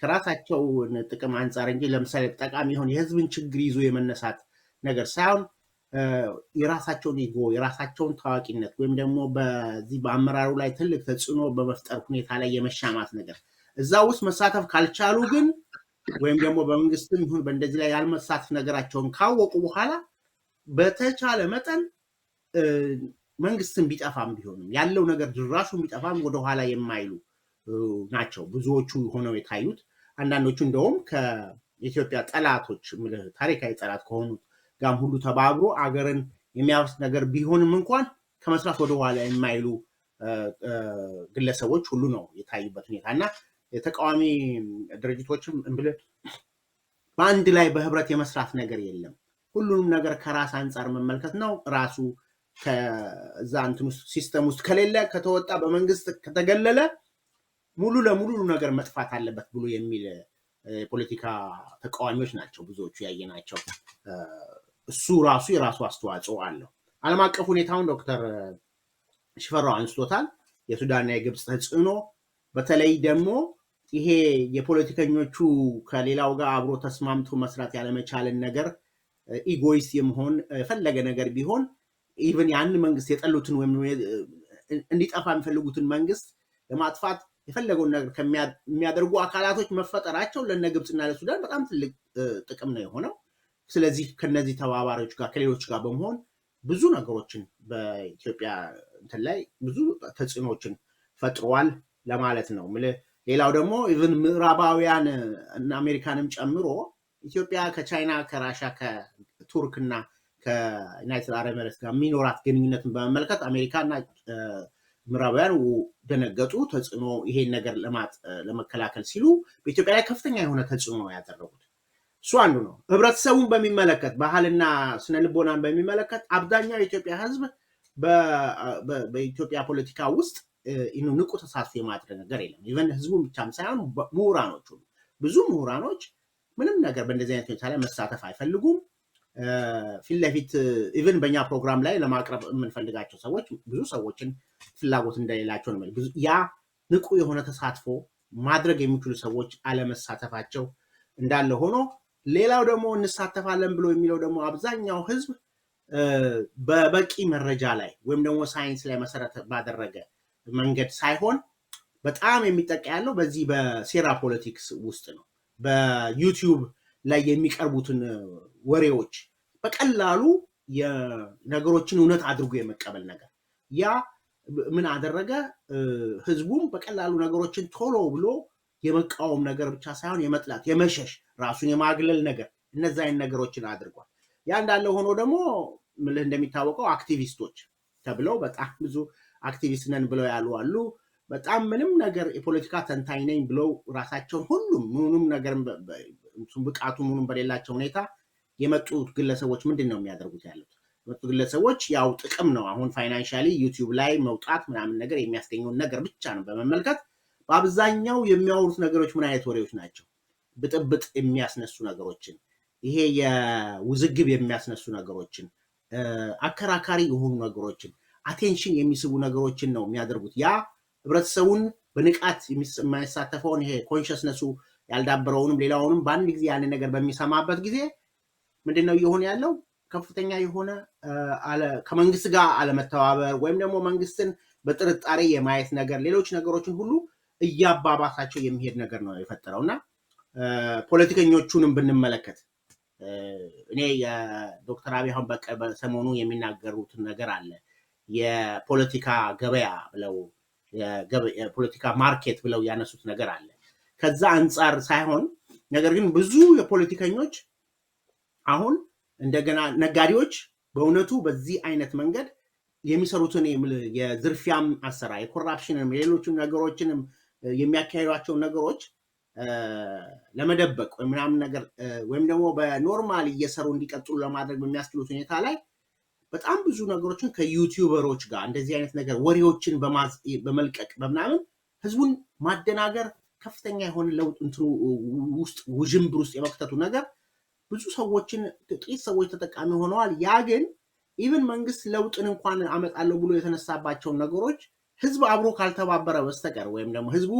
ከራሳቸው ጥቅም አንጻር እንጂ ለምሳሌ ጠቃሚ የሆነ የህዝብን ችግር ይዞ የመነሳት ነገር ሳይሆን የራሳቸውን ኢጎ የራሳቸውን ታዋቂነት ወይም ደግሞ በዚህ በአመራሩ ላይ ትልቅ ተጽዕኖ በመፍጠር ሁኔታ ላይ የመሻማት ነገር እዛ ውስጥ መሳተፍ ካልቻሉ ግን ወይም ደግሞ በመንግስትም ይሁን በእንደዚህ ላይ ያልመሳተፍ ነገራቸውን ካወቁ በኋላ በተቻለ መጠን መንግስትን ቢጠፋም ቢሆንም ያለው ነገር ድራሹን ቢጠፋም ወደኋላ የማይሉ ናቸው ብዙዎቹ ሆነው የታዩት። አንዳንዶቹ እንደውም ከኢትዮጵያ ጠላቶች ታሪካዊ ጠላት ከሆኑት ጋም ሁሉ ተባብሮ አገርን የሚያወስ ነገር ቢሆንም እንኳን ከመስራት ወደኋላ የማይሉ ግለሰቦች ሁሉ ነው የታዩበት ሁኔታ እና የተቃዋሚ ድርጅቶችም በአንድ ላይ በህብረት የመስራት ነገር የለም። ሁሉንም ነገር ከራስ አንጻር መመልከት ነው። ራሱ ከዛ እንትን ውስጥ ሲስተም ውስጥ ከሌለ ከተወጣ በመንግስት ከተገለለ ሙሉ ለሙሉ ነገር መጥፋት አለበት ብሎ የሚል የፖለቲካ ተቃዋሚዎች ናቸው ብዙዎቹ ያየናቸው። እሱ ራሱ የራሱ አስተዋጽኦ አለው። ዓለም አቀፍ ሁኔታውን ዶክተር ሽፈራው አንስቶታል። የሱዳንና የግብፅ ተጽዕኖ በተለይ ደግሞ ይሄ የፖለቲከኞቹ ከሌላው ጋር አብሮ ተስማምቶ መስራት ያለመቻልን ነገር ኢጎይስት የመሆን የፈለገ ነገር ቢሆን ኢቨን ያንን መንግስት የጠሉትን ወይም እንዲጠፋ የሚፈልጉትን መንግስት ለማጥፋት የፈለገውን ነገር ከሚያደርጉ አካላቶች መፈጠራቸው ለነ ግብፅና ለሱዳን በጣም ትልቅ ጥቅም ነው የሆነው። ስለዚህ ከነዚህ ተባባሪዎች ጋር ከሌሎች ጋር በመሆን ብዙ ነገሮችን በኢትዮጵያ እንትን ላይ ብዙ ተጽዕኖችን ፈጥሯል ለማለት ነው። ሌላው ደግሞ ኢቨን ምዕራባውያን እና አሜሪካንም ጨምሮ ኢትዮጵያ ከቻይና ከራሻ ከቱርክ እና ከዩናይትድ አረብ ኤሚሬትስ ጋር የሚኖራት ግንኙነትን በመመልከት አሜሪካና ምዕራባውያን ደነገጡ። ተጽዕኖ ይሄን ነገር ለመከላከል ሲሉ በኢትዮጵያ ላይ ከፍተኛ የሆነ ተጽዕኖ ያደረጉት እሱ አንዱ ነው። ህብረተሰቡን በሚመለከት ባህልና ስነልቦናን በሚመለከት አብዛኛው የኢትዮጵያ ህዝብ በኢትዮጵያ ፖለቲካ ውስጥ ንቁ ተሳትፎ የማድረግ ነገር የለም። ኢቨን ህዝቡን ብቻም ሳይሆን ምሁራኖች ሁሉ ብዙ ምሁራኖች ምንም ነገር በእንደዚህ አይነት ሁኔታ ላይ መሳተፍ አይፈልጉም። ፊት ለፊት ኢቨን በእኛ ፕሮግራም ላይ ለማቅረብ የምንፈልጋቸው ሰዎች ብዙ ሰዎችን ፍላጎት እንደሌላቸው ነው። ያ ንቁ የሆነ ተሳትፎ ማድረግ የሚችሉ ሰዎች አለመሳተፋቸው እንዳለ ሆኖ ሌላው ደግሞ እንሳተፋለን ብሎ የሚለው ደግሞ አብዛኛው ህዝብ በበቂ መረጃ ላይ ወይም ደግሞ ሳይንስ ላይ መሰረት ባደረገ መንገድ ሳይሆን በጣም የሚጠቃ ያለው በዚህ በሴራ ፖለቲክስ ውስጥ ነው። በዩቲዩብ ላይ የሚቀርቡትን ወሬዎች በቀላሉ የነገሮችን እውነት አድርጎ የመቀበል ነገር ያ ምን አደረገ? ህዝቡም በቀላሉ ነገሮችን ቶሎ ብሎ የመቃወም ነገር ብቻ ሳይሆን የመጥላት፣ የመሸሽ፣ ራሱን የማግለል ነገር እነዛ አይነት ነገሮችን አድርጓል። ያ እንዳለ ሆኖ ደግሞ እንደሚታወቀው አክቲቪስቶች ተብለው በጣም ብዙ አክቲቪስት ነን ብለው ያሉ አሉ። በጣም ምንም ነገር የፖለቲካ ተንታኝ ነኝ ብለው ራሳቸውን ሁሉም ምንም ነገር ብቃቱ ምንም በሌላቸው ሁኔታ የመጡት ግለሰቦች ምንድን ነው የሚያደርጉት ያሉት? የመጡ ግለሰቦች ያው ጥቅም ነው። አሁን ፋይናንሻሊ ዩቲዩብ ላይ መውጣት ምናምን ነገር የሚያስገኘውን ነገር ብቻ ነው በመመልከት በአብዛኛው የሚያወሩት ነገሮች ምን አይነት ወሬዎች ናቸው? ብጥብጥ የሚያስነሱ ነገሮችን፣ ይሄ የውዝግብ የሚያስነሱ ነገሮችን፣ አከራካሪ የሆኑ ነገሮችን፣ አቴንሽን የሚስቡ ነገሮችን ነው የሚያደርጉት። ያ ህብረተሰቡን በንቃት የማይሳተፈውን ይሄ ኮንሽስነሱ ያልዳበረውንም ሌላውንም በአንድ ጊዜ ያንን ነገር በሚሰማበት ጊዜ ምንድነው እየሆነ ያለው? ከፍተኛ የሆነ ከመንግስት ጋር አለመተባበር ወይም ደግሞ መንግስትን በጥርጣሬ የማየት ነገር፣ ሌሎች ነገሮችን ሁሉ እያባባሳቸው የሚሄድ ነገር ነው የፈጠረው እና ፖለቲከኞቹንም ብንመለከት እኔ የዶክተር አብይ አሁን በሰሞኑ የሚናገሩትን ነገር አለ። የፖለቲካ ገበያ ብለው የፖለቲካ ማርኬት ብለው ያነሱት ነገር አለ። ከዛ አንጻር ሳይሆን ነገር ግን ብዙ የፖለቲከኞች አሁን እንደገና ነጋዴዎች በእውነቱ በዚህ አይነት መንገድ የሚሰሩትን የዝርፊያም አሰራር የኮራፕሽንም የሌሎችም ነገሮችንም የሚያካሂዷቸውን ነገሮች ለመደበቅ ወይም ምናምን ነገር ወይም ደግሞ በኖርማል እየሰሩ እንዲቀጥሉ ለማድረግ በሚያስችሉት ሁኔታ ላይ በጣም ብዙ ነገሮችን ከዩቲዩበሮች ጋር እንደዚህ አይነት ነገር ወሬዎችን በመልቀቅ በምናምን ህዝቡን ማደናገር ከፍተኛ የሆነ ለውጥ እንትሩ ውስጥ ውዥንብር ውስጥ የመክተቱ ነገር ብዙ ሰዎችን ጥቂት ሰዎች ተጠቃሚ ሆነዋል። ያ ግን ኢቭን መንግስት ለውጥን እንኳን አመጣለሁ ብሎ የተነሳባቸውን ነገሮች ህዝብ አብሮ ካልተባበረ በስተቀር ወይም ደግሞ ህዝቡ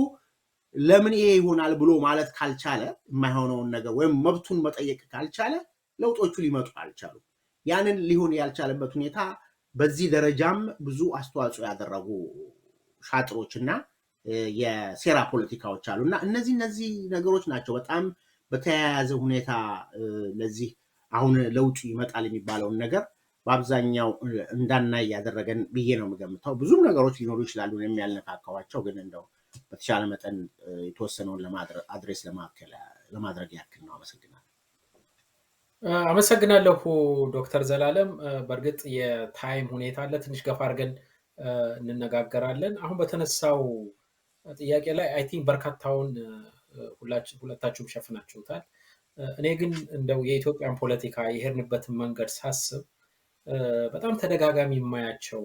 ለምን ይሄ ይሆናል ብሎ ማለት ካልቻለ የማይሆነውን ነገር ወይም መብቱን መጠየቅ ካልቻለ ለውጦቹ ሊመጡ አልቻሉም። ያንን ሊሆን ያልቻለበት ሁኔታ በዚህ ደረጃም ብዙ አስተዋጽኦ ያደረጉ ሻጥሮችና የሴራ ፖለቲካዎች አሉና እነዚህ ነገሮች ናቸው በጣም በተያያዘ ሁኔታ ለዚህ አሁን ለውጡ ይመጣል የሚባለውን ነገር በአብዛኛው እንዳናይ ያደረገን ብዬ ነው የምገምተው። ብዙም ነገሮች ሊኖሩ ይችላሉ የሚያልነካካዋቸው፣ ግን እንደው በተሻለ መጠን የተወሰነውን አድሬስ ለማድረግ ያክል ነው። አመሰግናለሁ ዶክተር ዘላለም። በእርግጥ የታይም ሁኔታ አለ፣ ትንሽ ገፋ አድርገን እንነጋገራለን። አሁን በተነሳው ጥያቄ ላይ አይ ቲንክ በርካታውን ሁለታችሁም ሸፍናችሁታል። እኔ ግን እንደው የኢትዮጵያን ፖለቲካ የሄድንበትን መንገድ ሳስብ በጣም ተደጋጋሚ የማያቸው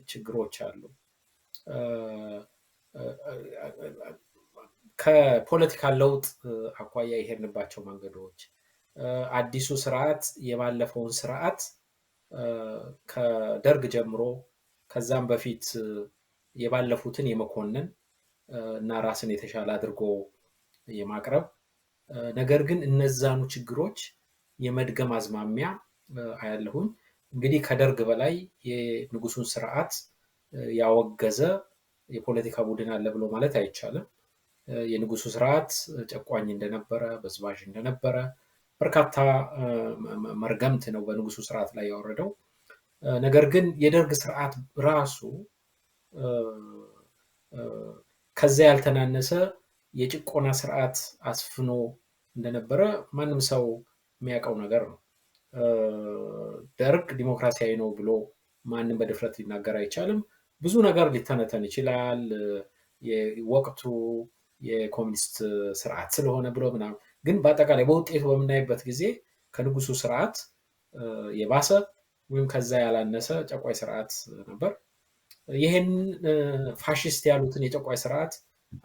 ችግሮች አሉ። ከፖለቲካ ለውጥ አኳያ የሄድንባቸው መንገዶች፣ አዲሱ ስርዓት የባለፈውን ስርዓት ከደርግ ጀምሮ ከዛም በፊት የባለፉትን የመኮንን እና ራስን የተሻለ አድርጎ የማቅረብ ነገር ግን እነዛኑ ችግሮች የመድገም አዝማሚያ አያለሁኝ። እንግዲህ ከደርግ በላይ የንጉሱን ስርዓት ያወገዘ የፖለቲካ ቡድን አለ ብሎ ማለት አይቻልም። የንጉሱ ስርዓት ጨቋኝ እንደነበረ፣ በዝባዥ እንደነበረ በርካታ መርገምት ነው በንጉሱ ስርዓት ላይ ያወረደው። ነገር ግን የደርግ ስርዓት ራሱ ከዛ ያልተናነሰ የጭቆና ስርዓት አስፍኖ እንደነበረ ማንም ሰው የሚያውቀው ነገር ነው። ደርግ ዲሞክራሲያዊ ነው ብሎ ማንም በድፍረት ሊናገር አይቻልም። ብዙ ነገር ሊተነተን ይችላል። የወቅቱ የኮሚኒስት ስርዓት ስለሆነ ብሎ ምናምን፣ ግን በአጠቃላይ በውጤቱ በምናይበት ጊዜ ከንጉሱ ስርዓት የባሰ ወይም ከዛ ያላነሰ ጨቋይ ስርዓት ነበር። ይህን ፋሽስት ያሉትን የጨቋይ ስርዓት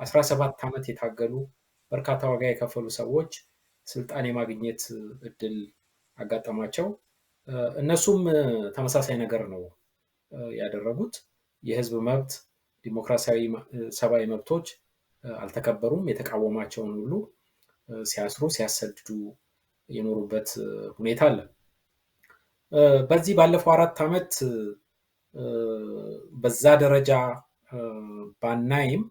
17 ዓመት የታገሉ በርካታ ዋጋ የከፈሉ ሰዎች ስልጣን የማግኘት እድል አጋጠማቸው። እነሱም ተመሳሳይ ነገር ነው ያደረጉት። የህዝብ መብት፣ ዲሞክራሲያዊ ሰብአዊ መብቶች አልተከበሩም። የተቃወማቸውን ሁሉ ሲያስሩ ሲያሰድዱ የኖሩበት ሁኔታ አለ። በዚህ ባለፈው 4 ዓመት በዛ ደረጃ ባናይም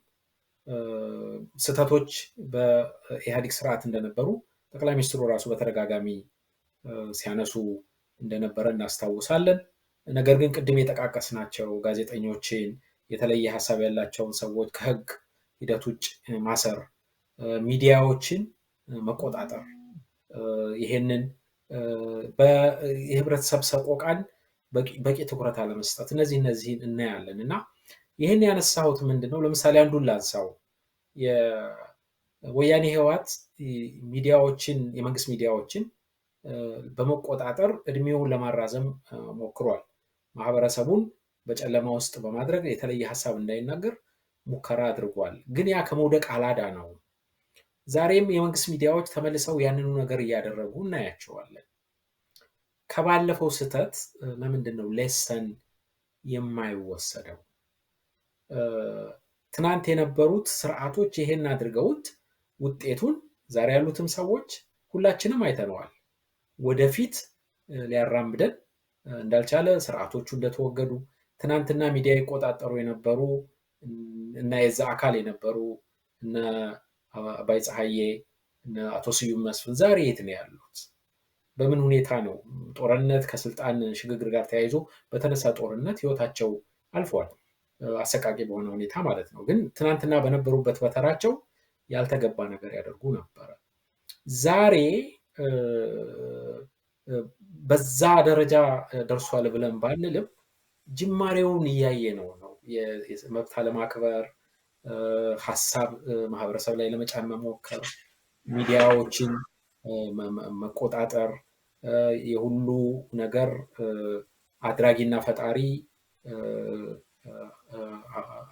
ስህተቶች በኢህአዴግ ስርዓት እንደነበሩ ጠቅላይ ሚኒስትሩ ራሱ በተደጋጋሚ ሲያነሱ እንደነበረ እናስታውሳለን። ነገር ግን ቅድም የጠቃቀስናቸው ጋዜጠኞችን፣ የተለየ ሀሳብ ያላቸውን ሰዎች ከህግ ሂደት ውጭ ማሰር፣ ሚዲያዎችን መቆጣጠር፣ ይሄንን የህብረተሰብ ሰቆቃን በቂ ትኩረት አለመስጠት፣ እነዚህን እናያለን። እና ይህን ያነሳሁት ምንድነው፣ ለምሳሌ አንዱን ላንሳው። የወያኔ ህወሓት ሚዲያዎችን፣ የመንግስት ሚዲያዎችን በመቆጣጠር እድሜውን ለማራዘም ሞክሯል። ማህበረሰቡን በጨለማ ውስጥ በማድረግ የተለየ ሀሳብ እንዳይናገር ሙከራ አድርጓል። ግን ያ ከመውደቅ አላዳነው። ዛሬም የመንግስት ሚዲያዎች ተመልሰው ያንኑ ነገር እያደረጉ እናያቸዋለን። ከባለፈው ስህተት ለምንድን ነው ሌሰን የማይወሰደው? ትናንት የነበሩት ስርዓቶች ይሄን አድርገውት ውጤቱን ዛሬ ያሉትም ሰዎች ሁላችንም አይተነዋል። ወደፊት ሊያራምደን እንዳልቻለ፣ ስርዓቶቹ እንደተወገዱ፣ ትናንትና ሚዲያ ይቆጣጠሩ የነበሩ እና የዛ አካል የነበሩ እነ አባይ ፀሐዬ፣ እነ አቶ ስዩም መስፍን ዛሬ የት ነው ያሉት? በምን ሁኔታ ነው? ጦርነት ከስልጣን ሽግግር ጋር ተያይዞ በተነሳ ጦርነት ህይወታቸው አልፏል፣ አሰቃቂ በሆነ ሁኔታ ማለት ነው። ግን ትናንትና በነበሩበት በተራቸው ያልተገባ ነገር ያደርጉ ነበረ። ዛሬ በዛ ደረጃ ደርሷል ብለን ባንልም ጅማሬውን እያየ ነው። መብት አለማክበር፣ ሀሳብ ማህበረሰብ ላይ ለመጫን መሞከር፣ ሚዲያዎችን መቆጣጠር፣ የሁሉ ነገር አድራጊና ፈጣሪ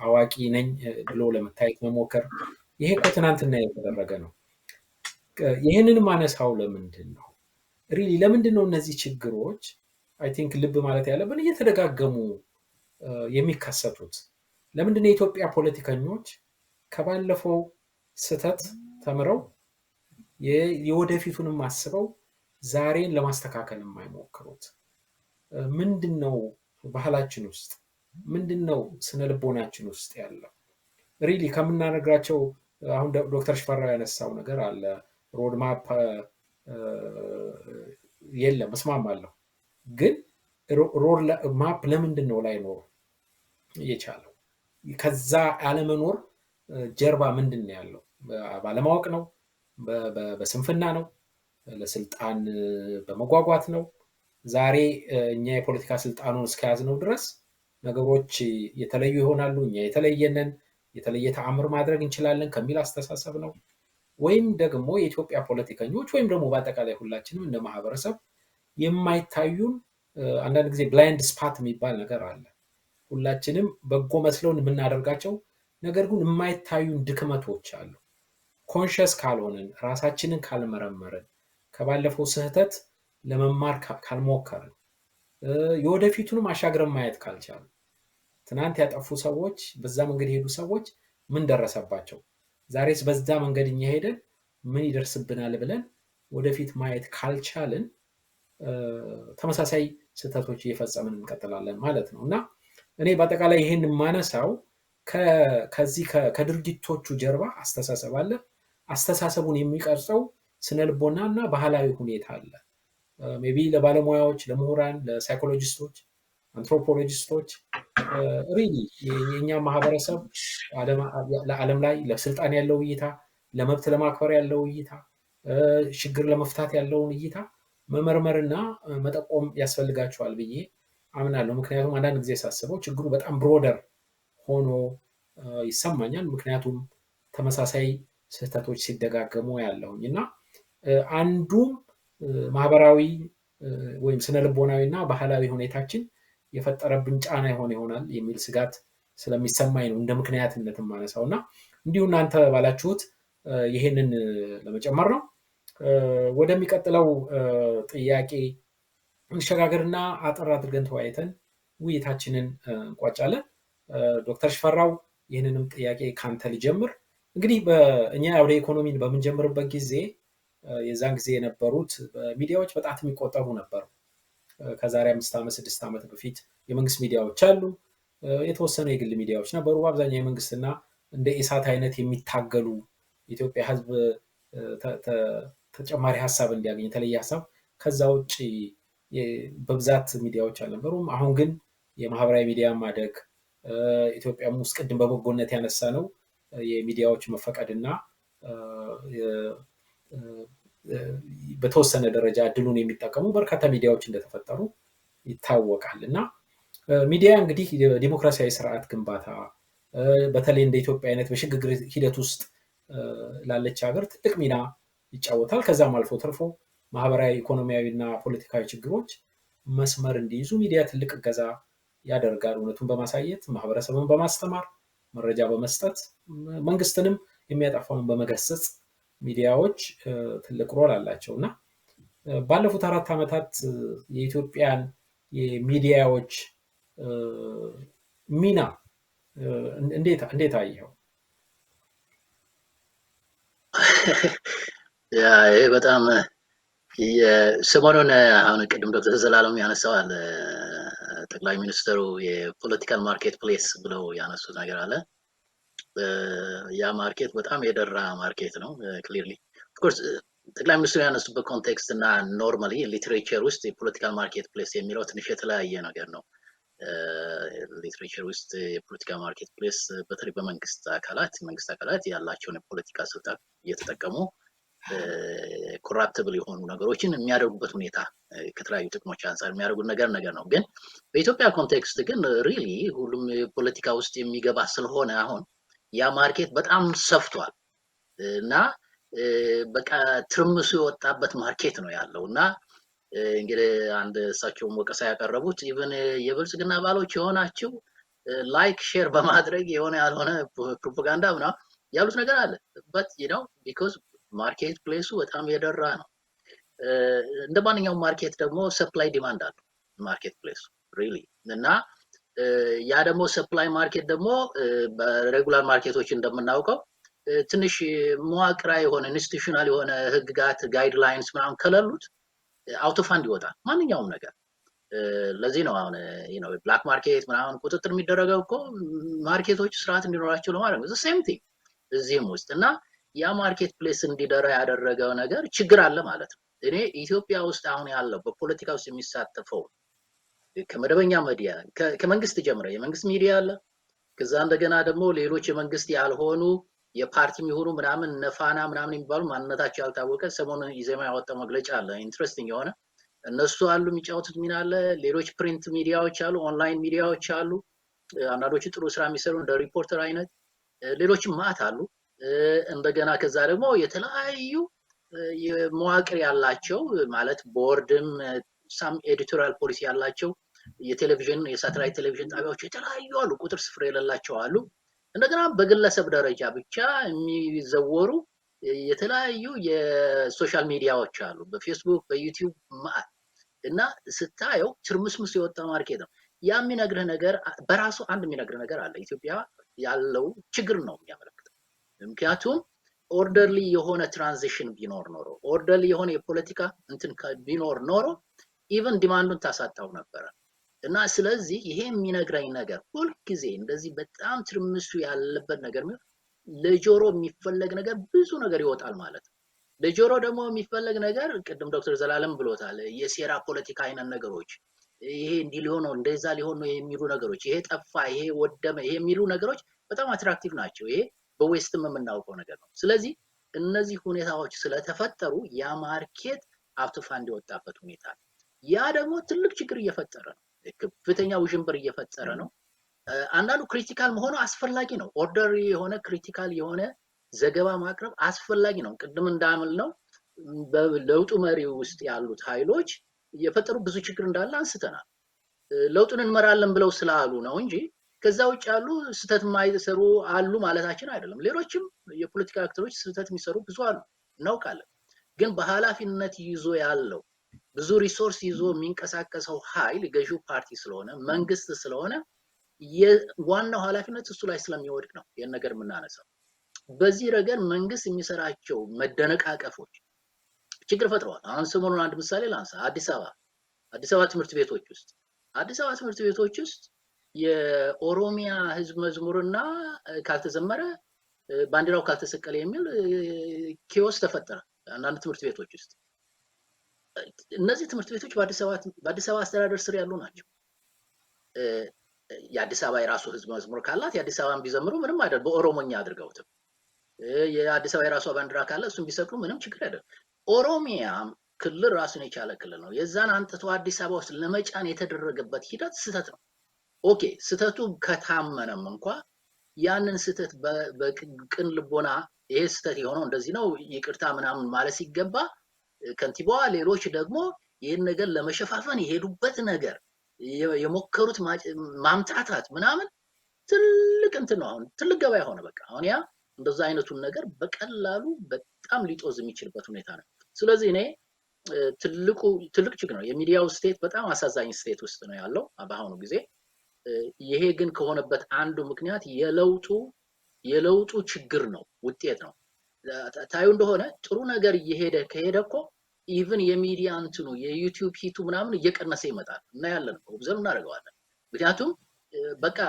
አዋቂ ነኝ ብሎ ለመታየት መሞከር፣ ይሄ እኮ ትናንትና የተደረገ ነው። ይህንን ማነሳው ለምንድን ነው? ሪሊ ለምንድን ነው እነዚህ ችግሮች አይ ቲንክ ልብ ማለት ያለብን እየተደጋገሙ የሚከሰቱት? ለምንድን ነው የኢትዮጵያ ፖለቲከኞች ከባለፈው ስህተት ተምረው የወደፊቱንም አስበው ዛሬን ለማስተካከል የማይሞክሩት? ምንድን ነው ባህላችን ውስጥ፣ ምንድን ነው ስነ ልቦናችን ውስጥ ያለው? ሪሊ ከምናነግራቸው አሁን ዶክተር ሽፈራው ያነሳው ነገር አለ። ሮድማፕ የለም፣ እስማማለሁ። ግን ሮድማፕ ለምንድን ነው ላይኖር የቻለው? ከዛ አለመኖር ጀርባ ምንድን ነው ያለው? ባለማወቅ ነው? በስንፍና ነው? ለስልጣን በመጓጓት ነው? ዛሬ እኛ የፖለቲካ ስልጣኑን እስከያዝነው ድረስ ነገሮች የተለዩ ይሆናሉ፣ እኛ የተለየንን፣ የተለየ ተአምር ማድረግ እንችላለን ከሚል አስተሳሰብ ነው? ወይም ደግሞ የኢትዮጵያ ፖለቲከኞች ወይም ደግሞ በአጠቃላይ ሁላችንም እንደ ማህበረሰብ የማይታዩን አንዳንድ ጊዜ ብላይንድ ስፓት የሚባል ነገር አለ። ሁላችንም በጎ መስለውን የምናደርጋቸው ነገር ግን የማይታዩን ድክመቶች አሉ። ኮንሸስ ካልሆንን፣ ራሳችንን ካልመረመርን፣ ከባለፈው ስህተት ለመማር ካልሞከርን፣ የወደፊቱንም አሻግረን ማየት ካልቻሉ፣ ትናንት ያጠፉ ሰዎች፣ በዛ መንገድ የሄዱ ሰዎች ምን ደረሰባቸው፣ ዛሬስ በዛ መንገድ እኛ ሄደን ምን ይደርስብናል ብለን ወደፊት ማየት ካልቻልን ተመሳሳይ ስህተቶች እየፈጸምን እንቀጥላለን ማለት ነው። እና እኔ በአጠቃላይ ይሄን የማነሳው ከዚህ ከድርጊቶቹ ጀርባ አስተሳሰብ አለ። አስተሳሰቡን የሚቀርጸው ስነልቦና እና ባህላዊ ሁኔታ አለ። ሜይ ቢ ለባለሙያዎች፣ ለምሁራን፣ ለሳይኮሎጂስቶች፣ አንትሮፖሎጂስቶች ሪሊ የኛ ማህበረሰብ ለዓለም ላይ ለስልጣን ያለው እይታ፣ ለመብት ለማክበር ያለው እይታ፣ ችግር ለመፍታት ያለውን እይታ መመርመርና መጠቆም ያስፈልጋቸዋል ብዬ አምናለሁ። ምክንያቱም አንዳንድ ጊዜ ሳስበው ችግሩ በጣም ብሮደር ሆኖ ይሰማኛል። ምክንያቱም ተመሳሳይ ስህተቶች ሲደጋገሙ ያለውኝ እና አንዱም ማህበራዊ ወይም ስነልቦናዊ እና ባህላዊ ሁኔታችን የፈጠረብን ጫና ይሆናል የሚል ስጋት ስለሚሰማኝ ነው እንደ ምክንያትነት የማነሳው እና እንዲሁ እናንተ ባላችሁት ይሄንን ለመጨመር ነው። ወደሚቀጥለው ጥያቄ እንሸጋገርና አጠር አድርገን ተወያይተን ውይይታችንን እንቋጫለን። ዶክተር ሽፈራው ይህንንም ጥያቄ ካንተ ልጀምር። እንግዲህ እኛ ወደ ኢኮኖሚን በምንጀምርበት ጊዜ የዛን ጊዜ የነበሩት ሚዲያዎች በጣት የሚቆጠሩ ነበሩ። ከዛሬ 5 ዓመት 6 ዓመት በፊት የመንግስት ሚዲያዎች አሉ፣ የተወሰኑ የግል ሚዲያዎች ነበሩ። በአብዛኛው የመንግስትና እንደ ኢሳት አይነት የሚታገሉ ኢትዮጵያ ህዝብ ተጨማሪ ሀሳብ እንዲያገኝ የተለየ ሀሳብ ከዛ ውጭ በብዛት ሚዲያዎች አልነበሩም። አሁን ግን የማህበራዊ ሚዲያ ማደግ ኢትዮጵያም ውስጥ ቅድም በበጎነት ያነሳ ነው የሚዲያዎች መፈቀድና በተወሰነ ደረጃ እድሉን የሚጠቀሙ በርካታ ሚዲያዎች እንደተፈጠሩ ይታወቃል እና ሚዲያ እንግዲህ ዲሞክራሲያዊ ስርዓት ግንባታ በተለይ እንደ ኢትዮጵያ አይነት በሽግግር ሂደት ውስጥ ላለች ሀገር ትልቅ ሚና ይጫወታል። ከዛም አልፎ ተርፎ ማህበራዊ ኢኮኖሚያዊ እና ፖለቲካዊ ችግሮች መስመር እንዲይዙ ሚዲያ ትልቅ እገዛ ያደርጋል። እውነቱን በማሳየት ማህበረሰቡን በማስተማር መረጃ በመስጠት መንግስትንም የሚያጠፋውን በመገሰጽ ሚዲያዎች ትልቅ ሮል አላቸው እና ባለፉት 4 ዓመታት የኢትዮጵያን የሚዲያዎች ሚና እንዴት አየኸው? ይሄ በጣም ሰሞኑን አሁን ቅድም ዶክተር ዘላለም ያነሳዋል ጠቅላይ ሚኒስትሩ የፖለቲካል ማርኬት ፕሌስ ብለው ያነሱት ነገር አለ። ያ ማርኬት በጣም የደራ ማርኬት ነው። ክሊርሊ ኦፍኮርስ ጠቅላይ ሚኒስትሩ ያነሱበት ኮንቴክስት እና ኖርማሊ ሊትሬቸር ውስጥ የፖለቲካል ማርኬት ፕሌስ የሚለው ትንሽ የተለያየ ነገር ነው። ሊትሬቸር ውስጥ የፖለቲካ ማርኬት ፕሌስ በተለይ በመንግስት አካላት ያላቸውን የፖለቲካ ስልጣን እየተጠቀሙ ኮራፕቲብል የሆኑ ነገሮችን የሚያደርጉበት ሁኔታ ከተለያዩ ጥቅሞች አንፃር የሚያደርጉት ነገር ነው። ግን በኢትዮጵያ ኮንቴክስት ግን ሪሊ ሁሉም ፖለቲካ ውስጥ የሚገባ ስለሆነ አሁን ያ ማርኬት በጣም ሰፍቷል እና በቃ ትርምሱ የወጣበት ማርኬት ነው ያለው እና እንግዲህ አንድ እሳቸውም ወቀሳ ያቀረቡት ኢቭን የብልጽግና ባሎች የሆናችሁ ላይክ ሼር በማድረግ የሆነ ያልሆነ ፕሮፓጋንዳ ምናምን ያሉት ነገር አለ። በት ቢኮዝ ማርኬት ፕሌሱ በጣም የደራ ነው። እንደ ማንኛውም ማርኬት ደግሞ ሰፕላይ ዲማንድ አለው ማርኬት ፕሌሱ ሪሊ እና ያ ደግሞ ሰፕላይ ማርኬት ደግሞ በሬጉላር ማርኬቶች እንደምናውቀው ትንሽ መዋቅራዊ የሆነ ኢንስቲትዩሽናል የሆነ ህግጋት ጋይድላይንስ ምናምን ከሌሉት አውት ኦፍ ሃንድ ይወጣል ማንኛውም ነገር። ለዚህ ነው አሁን ብላክ ማርኬት ምናምን ቁጥጥር የሚደረገው እኮ ማርኬቶች ስርዓት እንዲኖራቸው ለማድረግ ነው። ሴም ቲንግ እዚህም ውስጥ እና ያ ማርኬት ፕሌስ እንዲደራ ያደረገው ነገር ችግር አለ ማለት ነው። እኔ ኢትዮጵያ ውስጥ አሁን ያለው በፖለቲካ ውስጥ የሚሳተፈው ከመደበኛ ሚዲያ ከመንግስት ጀምረ የመንግስት ሚዲያ አለ። ከዛ እንደገና ደግሞ ሌሎች የመንግስት ያልሆኑ የፓርቲ የሚሆኑ ምናምን ነፋና ምናምን የሚባሉ ማንነታቸው ያልታወቀ ሰሞኑን ኢዜማ ያወጣው መግለጫ አለ ኢንትረስቲንግ የሆነ እነሱ አሉ የሚጫወቱት ሚና አለ። ሌሎች ፕሪንት ሚዲያዎች አሉ፣ ኦንላይን ሚዲያዎች አሉ። አንዳንዶቹ ጥሩ ስራ የሚሰሩ እንደ ሪፖርተር አይነት፣ ሌሎችም ማት አሉ። እንደገና ከዛ ደግሞ የተለያዩ መዋቅር ያላቸው ማለት ቦርድም ሳም ኤዲቶሪያል ፖሊሲ ያላቸው የቴሌቪዥን የሳተላይት ቴሌቪዥን ጣቢያዎች የተለያዩ አሉ፣ ቁጥር ስፍር የሌላቸው አሉ። እንደገና በግለሰብ ደረጃ ብቻ የሚዘወሩ የተለያዩ የሶሻል ሚዲያዎች አሉ፣ በፌስቡክ በዩቲዩብ እና ስታየው ትርምስምስ የወጣ ማርኬት ነው። ያ የሚነግርህ ነገር በራሱ አንድ የሚነግርህ ነገር አለ። ኢትዮጵያ ያለው ችግር ነው የሚያመለክተው። ምክንያቱም ኦርደርሊ የሆነ ትራንዚሽን ቢኖር ኖሮ ኦርደርሊ የሆነ የፖለቲካ እንትን ቢኖር ኖሮ ኢቨን ዲማንዱን ታሳጣው ነበረ እና ስለዚህ ይሄ የሚነግረኝ ነገር ሁልጊዜ እንደዚህ በጣም ትርምሱ ያለበት ነገር ለጆሮ የሚፈለግ ነገር ብዙ ነገር ይወጣል ማለት ነው። ለጆሮ ደግሞ የሚፈለግ ነገር ቅድም ዶክተር ዘላለም ብሎታል፣ የሴራ ፖለቲካ አይነት ነገሮች፣ ይሄ እንዲህ ሊሆን ነው እንደዛ ሊሆን ነው የሚሉ ነገሮች፣ ይሄ ጠፋ ይሄ ወደመ ይሄ የሚሉ ነገሮች በጣም አትራክቲቭ ናቸው። ይሄ በዌስትም የምናውቀው ነገር ነው። ስለዚህ እነዚህ ሁኔታዎች ስለተፈጠሩ ያ ማርኬት አውቶፋንድ የወጣበት ሁኔታ ያ ደግሞ ትልቅ ችግር እየፈጠረ ነው። ከፍተኛ ውዥንብር እየፈጠረ ነው። አንዳንዱ ክሪቲካል መሆኑ አስፈላጊ ነው። ኦርደር የሆነ ክሪቲካል የሆነ ዘገባ ማቅረብ አስፈላጊ ነው። ቅድም እንዳምል ነው በለውጡ መሪ ውስጥ ያሉት ኃይሎች የፈጠሩ ብዙ ችግር እንዳለ አንስተናል። ለውጡን እንመራለን ብለው ስላሉ ነው እንጂ ከዛ ውጭ ያሉ ስህተት የማይሰሩ አሉ ማለታችን አይደለም። ሌሎችም የፖለቲካ አክተሮች ስህተት የሚሰሩ ብዙ አሉ እናውቃለን። ግን በኃላፊነት ይዞ ያለው ብዙ ሪሶርስ ይዞ የሚንቀሳቀሰው ኃይል ገዢው ፓርቲ ስለሆነ መንግስት ስለሆነ ዋናው ኃላፊነት እሱ ላይ ስለሚወድቅ ነው ይህን ነገር የምናነሳው። በዚህ ረገድ መንግስት የሚሰራቸው መደነቃቀፎች ችግር ፈጥረዋል። አሁን ሰሞኑን አንድ ምሳሌ ላንሳ። አዲስ አበባ ትምህርት ቤቶች ውስጥ የኦሮሚያ ህዝብ መዝሙርና ካልተዘመረ ባንዲራው ካልተሰቀለ የሚል ኪዮስ ተፈጠረ አንዳንድ ትምህርት ቤቶች ውስጥ። እነዚህ ትምህርት ቤቶች በአዲስ አበባ አስተዳደር ስር ያሉ ናቸው። የአዲስ አበባ የራሱ ህዝብ መዝሙር ካላት የአዲስ አበባን ቢዘምሩ ምንም አይደለም፣ በኦሮሞኛ አድርገውትም። የአዲስ አበባ የራሷ ባንዲራ ካለ እሱን ቢሰቅሉ ምንም ችግር አይደለም። ኦሮሚያም ክልል ራሱን የቻለ ክልል ነው። የዛን አንጥቶ አዲስ አበባ ውስጥ ለመጫን የተደረገበት ሂደት ስህተት ነው። ኦኬ፣ ስህተቱ ከታመነም እንኳ ያንን ስህተት በቅን ልቦና ይሄ ስህተት የሆነው እንደዚህ ነው ይቅርታ ምናምን ማለት ሲገባ ከንቲባዋ፣ ሌሎች ደግሞ ይህን ነገር ለመሸፋፈን የሄዱበት ነገር የሞከሩት ማምታታት ምናምን ትልቅ እንትን ነው። አሁን ትልቅ ገበያ ሆነ። በቃ አሁን ያ እንደዛ አይነቱን ነገር በቀላሉ በጣም ሊጦዝ የሚችልበት ሁኔታ ነው። ስለዚህ እኔ ትልቅ ችግር ነው። የሚዲያው ስቴት በጣም አሳዛኝ ስቴት ውስጥ ነው ያለው በአሁኑ ጊዜ። ይሄ ግን ከሆነበት አንዱ ምክንያት የለውጡ ችግር ነው፣ ውጤት ነው። ታዩ እንደሆነ ጥሩ ነገር ከሄደ እኮ ኢቭን የሚዲያ እንትኑ የዩቲዩብ ሂቱ ምናምን እየቀነሰ ይመጣል እና ያለን ኦብዘርቭ እናደርገዋለን። ምክንያቱም በቃ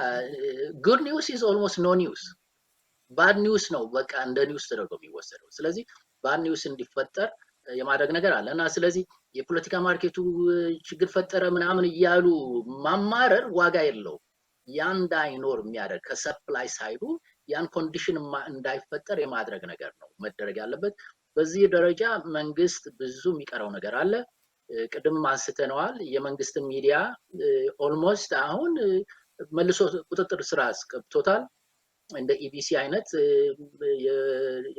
ጉድ ኒውስ ኢዝ ኦልሞስት ኖ ኒውስ፣ ባድ ኒውስ ነው በቃ እንደ ኒውስ ተደርጎ የሚወሰደው። ስለዚህ ባድ ኒውስ እንዲፈጠር የማድረግ ነገር አለ እና ስለዚህ የፖለቲካ ማርኬቱ ችግር ፈጠረ ምናምን እያሉ ማማረር ዋጋ የለውም። ያን እንዳይኖር የሚያደርግ ከሰፕላይ ሳይዱ ያን ኮንዲሽን እንዳይፈጠር የማድረግ ነገር ነው መደረግ ያለበት። በዚህ ደረጃ መንግስት ብዙ የሚቀረው ነገር አለ። ቅድም አንስተነዋል። የመንግስት ሚዲያ ኦልሞስት አሁን መልሶ ቁጥጥር ስራ አስገብቶታል። እንደ ኢቢሲ አይነት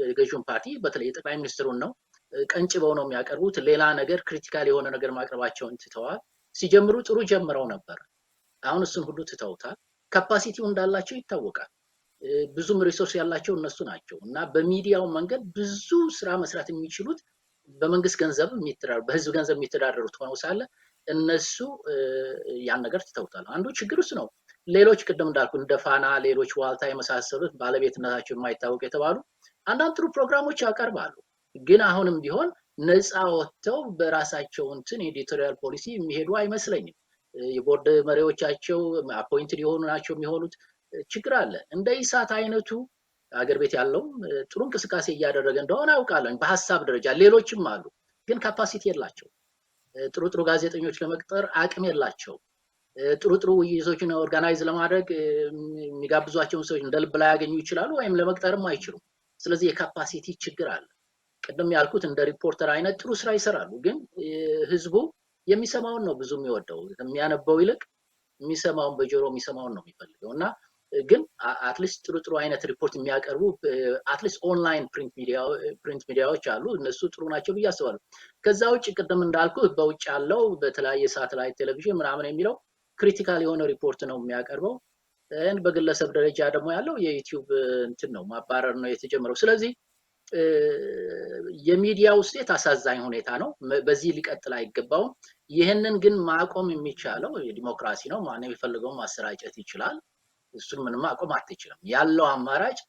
የገዢውን ፓርቲ በተለይ የጠቅላይ ሚኒስትሩን ነው ቀንጭበው ነው የሚያቀርቡት። ሌላ ነገር ክሪቲካል የሆነ ነገር ማቅረባቸውን ትተዋል። ሲጀምሩ ጥሩ ጀምረው ነበር። አሁን እሱን ሁሉ ትተውታል። ካፓሲቲው እንዳላቸው ይታወቃል። ብዙም ሪሶርስ ያላቸው እነሱ ናቸው እና በሚዲያው መንገድ ብዙ ስራ መስራት የሚችሉት በመንግስት ገንዘብ በህዝብ ገንዘብ የሚተዳደሩት ሆነው ሳለ እነሱ ያን ነገር ትተውታል። አንዱ ችግር እሱ ነው። ሌሎች ቅድም እንዳልኩ እንደ ፋና፣ ሌሎች ዋልታ የመሳሰሉት ባለቤትነታቸው የማይታወቅ የተባሉ አንዳንድ ጥሩ ፕሮግራሞች ያቀርባሉ። ግን አሁንም ቢሆን ነፃ ወጥተው በራሳቸው እንትን ኤዲቶሪያል ፖሊሲ የሚሄዱ አይመስለኝም። የቦርድ መሪዎቻቸው አፖይንትድ የሆኑ ናቸው የሚሆኑት። ችግር አለ። እንደ ኢሳት አይነቱ አገር ቤት ያለው ጥሩ እንቅስቃሴ እያደረገ እንደሆነ አውቃለሁ በሀሳብ ደረጃ። ሌሎችም አሉ፣ ግን ካፓሲቲ የላቸው። ጥሩ ጋዜጠኞች ለመቅጠር አቅም የላቸው። ጥሩ ውይይቶችን ኦርጋናይዝ ለማድረግ የሚጋብዟቸውን ሰዎች እንደ ልብ ላይ ያገኙ ይችላሉ፣ ወይም ለመቅጠርም አይችሉም። ስለዚህ የካፓሲቲ ችግር አለ። ቅድም ያልኩት እንደ ሪፖርተር አይነት ጥሩ ስራ ይሰራሉ፣ ግን ህዝቡ የሚሰማውን ነው ብዙ የሚወደው። የሚያነበው ይልቅ የሚሰማውን በጆሮ የሚሰማውን ነው የሚፈልገው እና ግን አትሊስት ጥሩ አይነት ሪፖርት የሚያቀርቡ አትሊስት ኦንላይን ፕሪንት ሚዲያዎች አሉ። እነሱ ጥሩ ናቸው ብዬ አስባለሁ። ከዛ ውጭ ቅድም እንዳልኩ በውጭ ያለው በተለያየ ሳተላይት ቴሌቪዥን ምናምን የሚለው ክሪቲካል የሆነ ሪፖርት ነው የሚያቀርበው። በግለሰብ ደረጃ ደግሞ ያለው የዩቲዩብ እንትን ነው ማባረር ነው የተጀመረው። ስለዚህ የሚዲያው ስቴት አሳዛኝ ሁኔታ ነው። በዚህ ሊቀጥል አይገባውም። ይህንን ግን ማቆም የሚቻለው የዲሞክራሲ ነው። ማንም የሚፈልገውን ማሰራጨት ይችላል። እሱን ምንም ማቆም አትችልም። ያለው አማራጭ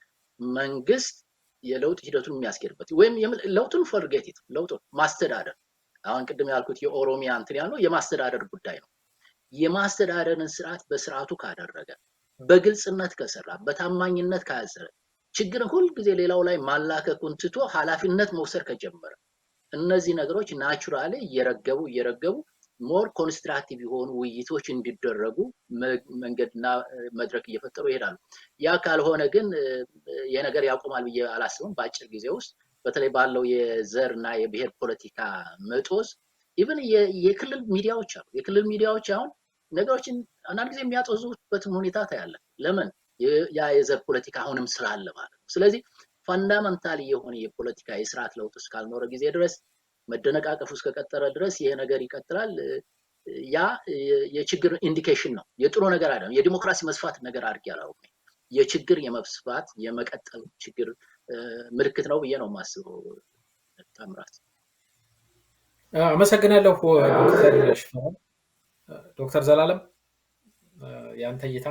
መንግስት የለውጥ ሂደቱን የሚያስኬድበት ወይም ለውጡን ፎርጌት ለውጡን ማስተዳደር። አሁን ቅድም ያልኩት የኦሮሚያ እንትን ያለው የማስተዳደር ጉዳይ ነው። የማስተዳደርን ስርዓት በስርዓቱ ካደረገ፣ በግልጽነት ከሰራ፣ በታማኝነት ካያዘረ፣ ችግርን ሁልጊዜ ሌላው ላይ ማላከኩን ትቶ ኃላፊነት መውሰድ ከጀመረ እነዚህ ነገሮች ናቹራሊ እየረገቡ ሞር ኮንስትራክቲቭ የሆኑ ውይይቶች እንዲደረጉ መንገድና መድረክ እየፈጠሩ ይሄዳሉ። ያ ካልሆነ ግን የነገር ያቆማል ብዬ አላስብም በአጭር ጊዜ ውስጥ። በተለይ ባለው የዘርና የብሔር ፖለቲካ መጦዝ ኢቭን የክልል ሚዲያዎች አሉ። የክልል ሚዲያዎች አሁን ነገሮችን አንዳንድ ጊዜ የሚያጦዙበትም ሁኔታ ታያለ። ለምን? ያ የዘር ፖለቲካ አሁንም ስላለ ማለት ነው። ስለዚህ ፋንዳመንታሊ የሆነ የፖለቲካ የስርዓት ለውጥ እስካልኖረ ጊዜ ድረስ መደነቃቀፉ እስከቀጠለ ድረስ ይሄ ነገር ይቀጥላል። ያ የችግር ኢንዲኬሽን ነው፣ የጥሩ ነገር አይደለም። የዲሞክራሲ መስፋት ነገር አድርጌ አላውቅም። የችግር የመብስፋት የመቀጠል ችግር ምልክት ነው ብዬ ነው የማስበው። ታምራት አመሰግናለሁ ዶክተር ሽፈራው። ዶክተር ዘላለም ያንተ እይታ?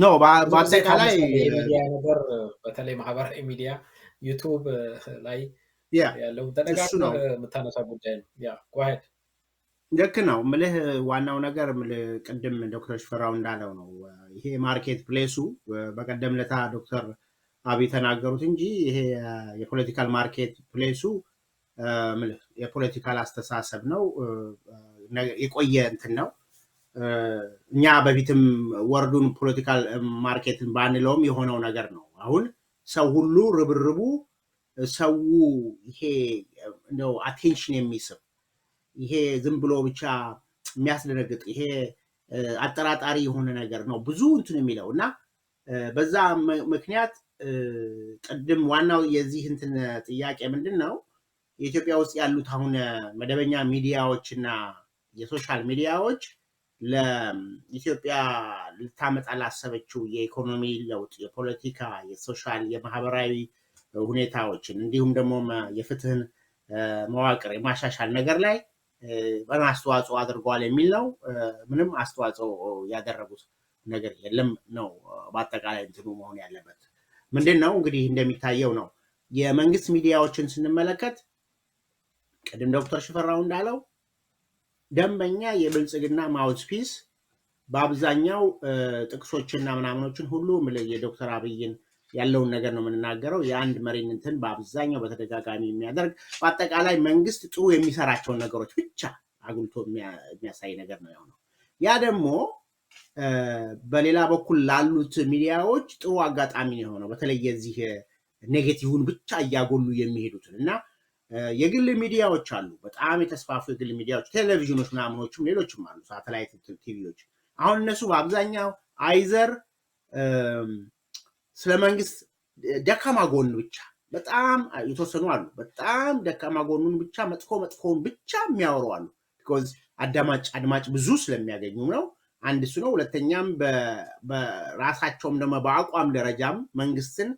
ነው በአጠቃላይ የሚዲያ ነገር በተለይ ማህበራዊ ሚዲያ ዩቱብ ላይ ያለው ተደጋግሞ የምታነሳ ጉዳይ ነው። ያ ጓሄድ ልክ ነው ምልህ ዋናው ነገር ቅድም ዶክተር ሽፈራው እንዳለው ነው። ይሄ ማርኬት ፕሌሱ በቀደም ለታ ዶክተር አብይ ተናገሩት እንጂ ይሄ የፖለቲካል ማርኬት ፕሌሱ ምልህ የፖለቲካል አስተሳሰብ ነው፣ የቆየ እንትን ነው። እኛ በፊትም ወርዱን ፖለቲካል ማርኬትን ባንለውም የሆነው ነገር ነው። አሁን ሰው ሁሉ ርብርቡ ሰው ይሄ እንደው አቴንሽን የሚስብ ይሄ ዝም ብሎ ብቻ የሚያስደነግጥ ይሄ አጠራጣሪ የሆነ ነገር ነው ብዙ እንትን የሚለው እና በዛ ምክንያት ቅድም ዋናው የዚህ እንትን ጥያቄ ምንድን ነው የኢትዮጵያ ውስጥ ያሉት አሁን መደበኛ ሚዲያዎች እና የሶሻል ሚዲያዎች ለኢትዮጵያ ልታመጣ ላሰበችው የኢኮኖሚ ለውጥ፣ የፖለቲካ፣ የሶሻል፣ የማህበራዊ ሁኔታዎችን እንዲሁም ደግሞ የፍትህን መዋቅር የማሻሻል ነገር ላይ በጣም አስተዋጽኦ አድርገዋል የሚል ነው። ምንም አስተዋጽኦ ያደረጉት ነገር የለም ነው በአጠቃላይ እንትኑ መሆን ያለበት። ምንድን ነው እንግዲህ እንደሚታየው ነው የመንግስት ሚዲያዎችን ስንመለከት ቅድም ዶክተር ሽፈራው እንዳለው ደንበኛ የብልጽግና ማውትፒስ በአብዛኛው ጥቅሶችና ምናምኖችን ሁሉ የዶክተር አብይን ያለውን ነገር ነው የምንናገረው። የአንድ መሪን እንትን በአብዛኛው በተደጋጋሚ የሚያደርግ በአጠቃላይ መንግስት ጥሩ የሚሰራቸውን ነገሮች ብቻ አጉልቶ የሚያሳይ ነገር ነው የሆነው። ያ ደግሞ በሌላ በኩል ላሉት ሚዲያዎች ጥሩ አጋጣሚ ነው የሆነው፣ በተለይ የዚህ ኔጌቲቭን ብቻ እያጎሉ የሚሄዱትን እና የግል ሚዲያዎች አሉ፣ በጣም የተስፋፉ የግል ሚዲያዎች፣ ቴሌቪዥኖች ምናምኖችም ሌሎችም አሉ፣ ሳተላይት ቲቪዎች። አሁን እነሱ በአብዛኛው አይዘር ስለ መንግስት ደካማ ጎን ብቻ በጣም የተወሰኑ አሉ፣ በጣም ደካማ ጎኑን ብቻ መጥፎውን ብቻ የሚያወሩ አሉ። ቢኮዝ አድማጭ ብዙ ስለሚያገኙ ነው። አንድ እሱ ነው። ሁለተኛም በራሳቸውም ደግሞ በአቋም ደረጃም መንግስትን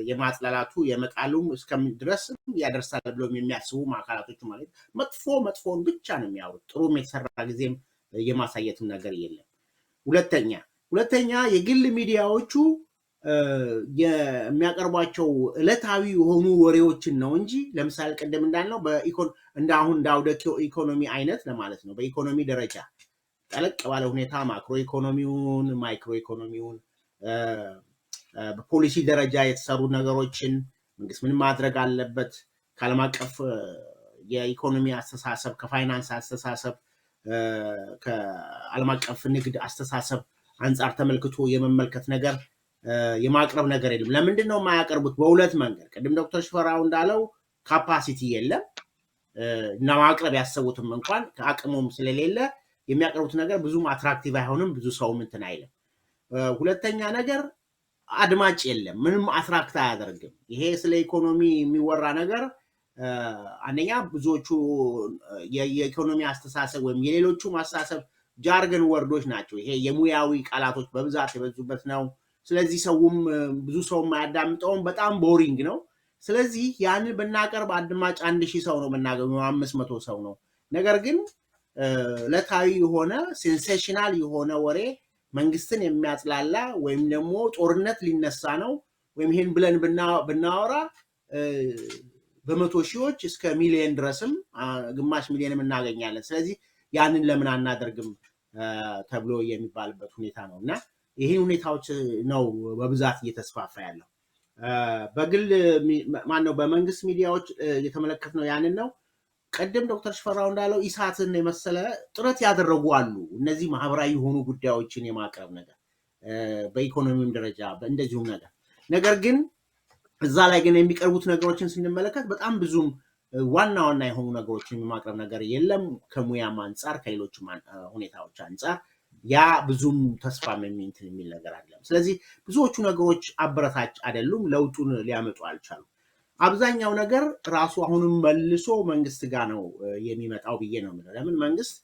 የማጥላላቱ የመጣሉም እስከሚድረስ ያደርሳል ብሎም የሚያስቡ አካላቶች ማለት መጥፎውን ብቻ ነው የሚያወሩት። ጥሩም የተሰራ ጊዜም የማሳየትም ነገር የለም። ሁለተኛ የግል ሚዲያዎቹ የሚያቀርቧቸው ዕለታዊ የሆኑ ወሬዎችን ነው እንጂ ለምሳሌ ቀደም እንዳልነው አሁን እንዳውደ ኢኮኖሚ አይነት ለማለት ነው። በኢኮኖሚ ደረጃ ጠለቅ ባለ ሁኔታ ማክሮ ኢኮኖሚውን፣ ማይክሮ ኢኮኖሚውን፣ በፖሊሲ ደረጃ የተሰሩ ነገሮችን መንግስት ምን ማድረግ አለበት፣ ከዓለም አቀፍ የኢኮኖሚ አስተሳሰብ፣ ከፋይናንስ አስተሳሰብ፣ ከዓለም አቀፍ ንግድ አስተሳሰብ አንጻር ተመልክቶ የመመልከት ነገር የማቅረብ ነገር የለም። ለምንድን ነው የማያቀርቡት? በሁለት መንገድ ቅድም ዶክተር ሽፈራው እንዳለው ካፓሲቲ የለም እና ማቅረብ ያሰቡትም እንኳን ከአቅሙም ስለሌለ የሚያቀርቡት ነገር ብዙም አትራክቲቭ አይሆንም፣ ብዙ ሰውም እንትን አይልም። ሁለተኛ ነገር አድማጭ የለም፣ ምንም አትራክት አያደርግም። ይሄ ስለ ኢኮኖሚ የሚወራ ነገር አንደኛ ብዙዎቹ የኢኮኖሚ አስተሳሰብ ወይም የሌሎቹ ማስተሳሰብ ጃርገን ወርዶች ናቸው። ይሄ የሙያዊ ቃላቶች በብዛት የበዙበት ነው። ስለዚህ ብዙ ሰውም አያዳምጠውም፣ በጣም ቦሪንግ ነው። ስለዚህ ያንን ብናቀርብ አድማጭ 1000 ሰው ነው የምናገኘው፣ 500 ሰው ነው። ነገር ግን ዕለታዊ የሆነ ሴንሴሽናል የሆነ ወሬ መንግስትን የሚያጥላላ ወይም ደግሞ ጦርነት ሊነሳ ነው ወይም ይሄን ብለን ብናወራ በመቶ ሺዎች እስከ ሚሊዮን ድረስም ግማሽ ሚሊዮንም እናገኛለን። ስለዚህ ያንን ለምን አናደርግም ተብሎ የሚባልበት ሁኔታ ነው እና ይሄን ሁኔታዎች ነው በብዛት እየተስፋፋ ያለው። በግል ማነው በመንግስት ሚዲያዎች የተመለከትነው ያንን ነው። ቀደም ዶክተር ሽፈራው እንዳለው ኢሳትን የመሰለ ጥረት ያደረጉ አሉ፣ እነዚህ ማህበራዊ የሆኑ ጉዳዮችን የማቅረብ ነገር በኢኮኖሚም ደረጃ እንደዚሁም ነገር ግን እዛ ላይ ግን የሚቀርቡት ነገሮችን ስንመለከት በጣም ብዙም ዋና ዋና የሆኑ ነገሮችን የማቅረብ ነገር የለም። ከሙያም አንጻር ከሌሎችም ሁኔታዎች አንጻር ያ ብዙም ተስፋ እንትን የሚል ነገር አይደለም። ስለዚህ ብዙዎቹ ነገሮች አበረታች አይደሉም፣ ለውጡን ሊያመጡ አልቻሉም። አብዛኛው ነገር ራሱ አሁንም መልሶ መንግስት ጋር ነው የሚመጣው ብዬ ነው የምለው። ለምን መንግስት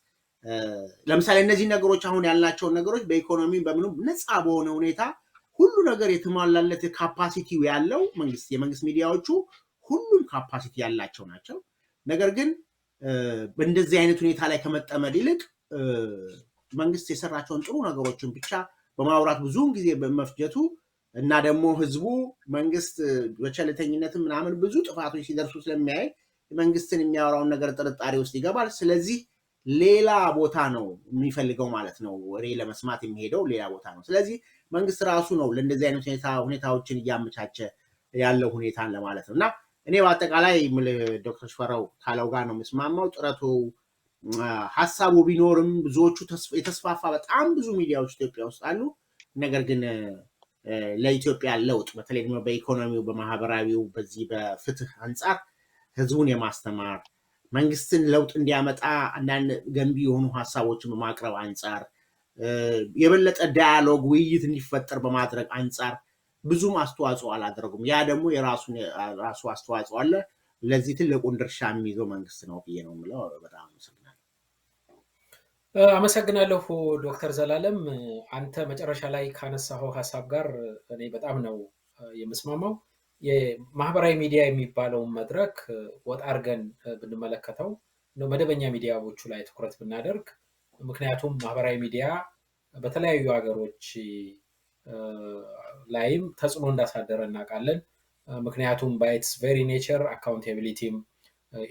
ለምሳሌ እነዚህ ነገሮች አሁን ያልናቸውን ነገሮች በኢኮኖሚ በምንም ነፃ በሆነ ሁኔታ ሁሉ ነገር የተሟላለት ካፓሲቲው ያለው መንግስት የመንግስት ሚዲያዎቹ ሁሉም ካፓሲቲ ያላቸው ናቸው። ነገር ግን በእንደዚህ አይነት ሁኔታ ላይ ከመጠመድ ይልቅ መንግስት የሰራቸውን ጥሩ ነገሮችን ብቻ በማውራት ብዙውን ጊዜ በመፍጀቱ እና ደግሞ ህዝቡ መንግስት በቸልተኝነትም ምናምን ብዙ ጥፋቶች ሲደርሱ ስለሚያይ መንግስትን የሚያወራውን ነገር ጥርጣሬ ውስጥ ይገባል። ስለዚህ ሌላ ቦታ ነው የሚፈልገው ማለት ነው። ወሬ ለመስማት የሚሄደው ሌላ ቦታ ነው። ስለዚህ መንግስት ራሱ ነው ለእንደዚህ አይነት ሁኔታዎችን እያመቻቸ ያለው ሁኔታን ለማለት ነው። እና እኔ በአጠቃላይ ዶክተር ሽፈራው ካለው ጋር ነው የምስማማው። ጥረቱ ሀሳቡ ቢኖርም ብዙዎቹ የተስፋፋ በጣም ብዙ ሚዲያዎች ኢትዮጵያ ውስጥ አሉ። ነገር ግን ለኢትዮጵያ ለውጥ በተለይ ደግሞ በኢኮኖሚው፣ በማህበራዊው፣ በዚህ በፍትህ አንጻር ህዝቡን የማስተማር መንግስትን ለውጥ እንዲያመጣ አንዳንድ ገንቢ የሆኑ ሀሳቦችን በማቅረብ አንጻር የበለጠ ዳያሎግ ውይይት እንዲፈጠር በማድረግ አንጻር ብዙም አስተዋጽኦ አላደረጉም። ያ ደግሞ የራሱ አስተዋጽኦ አለ። ለዚህ ትልቁን ድርሻ የሚይዘው መንግስት ነው ብዬ ነው የምለው። በጣም አመሰግናለሁ ዶክተር ዘላለም። አንተ መጨረሻ ላይ ካነሳኸው ሀሳብ ጋር እኔ በጣም ነው የምስማማው። የማህበራዊ ሚዲያ የሚባለውን መድረክ ወጣ አድርገን ብንመለከተው መደበኛ ሚዲያዎቹ ላይ ትኩረት ብናደርግ፣ ምክንያቱም ማህበራዊ ሚዲያ በተለያዩ ሀገሮች ላይም ተጽዕኖ እንዳሳደረ እናውቃለን። ምክንያቱም ባይትስ ቬሪ ኔቸር አካውንታቢሊቲም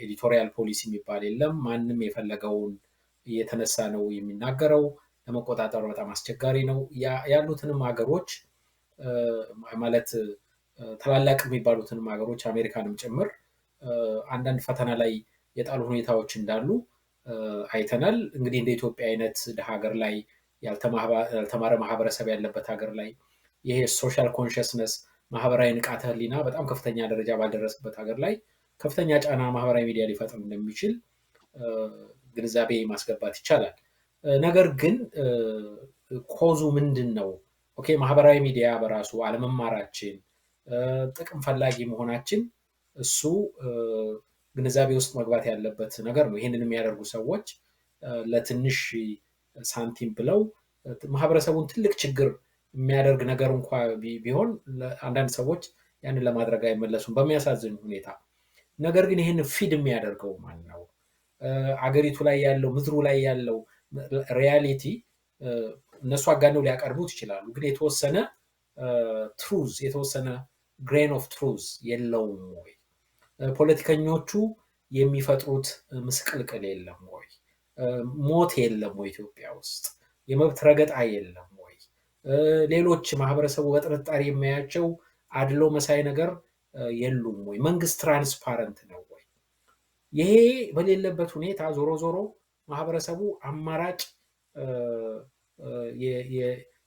ኤዲቶሪያል ፖሊሲ የሚባል የለም። ማንም የፈለገውን እየተነሳ ነው የሚናገረው። ለመቆጣጠር በጣም አስቸጋሪ ነው። ያሉትንም ሀገሮች ማለት ታላላቅ የሚባሉትንም ሀገሮች አሜሪካንም ጭምር አንዳንድ ፈተና ላይ የጣሉ ሁኔታዎች እንዳሉ አይተናል። እንግዲህ እንደ ኢትዮጵያ አይነት ድሃ ሀገር ላይ ያልተማረ ማህበረሰብ ያለበት ሀገር ላይ ይሄ ሶሻል ኮንሽስነስ ማህበራዊ ንቃተ ህሊና በጣም ከፍተኛ ደረጃ ባልደረሰበት ሀገር ላይ ከፍተኛ ጫና ማህበራዊ ሚዲያ ሊፈጥር እንደሚችል ግንዛቤ ማስገባት ይቻላል። ነገር ግን ኮዙ ምንድን ነው? ኦኬ ማህበራዊ ሚዲያ በራሱ አለመማራችን፣ ጥቅም ፈላጊ መሆናችን እሱ ግንዛቤ ውስጥ መግባት ያለበት ነገር ነው። ይህንን የሚያደርጉ ሰዎች ለትንሽ ሳንቲም ብለው ማህበረሰቡን ትልቅ ችግር የሚያደርግ ነገር እንኳ ቢሆን አንዳንድ ሰዎች ያንን ለማድረግ አይመለሱም በሚያሳዝን ሁኔታ። ነገር ግን ይህን ፊድ የሚያደርገው ማን ነው? አገሪቱ ላይ ያለው ምድሩ ላይ ያለው ሪያሊቲ እነሱ አጋነው ሊያቀርቡት ይችላሉ። ግን የተወሰነ ትሩዝ የተወሰነ ግሬን ኦፍ ትሩዝ የለውም ወይ? ፖለቲከኞቹ የሚፈጥሩት ምስቅልቅል የለም ወይ? ሞት የለም ወይ? ኢትዮጵያ ውስጥ የመብት ረገጣ የለም ወይ? ሌሎች ማህበረሰቡ በጥርጣሬ የሚያያቸው አድሎ መሳይ ነገር የሉም ወይ? መንግስት ትራንስፓረንት ነው ወይ? ይሄ በሌለበት ሁኔታ ዞሮ ዞሮ ማህበረሰቡ አማራጭ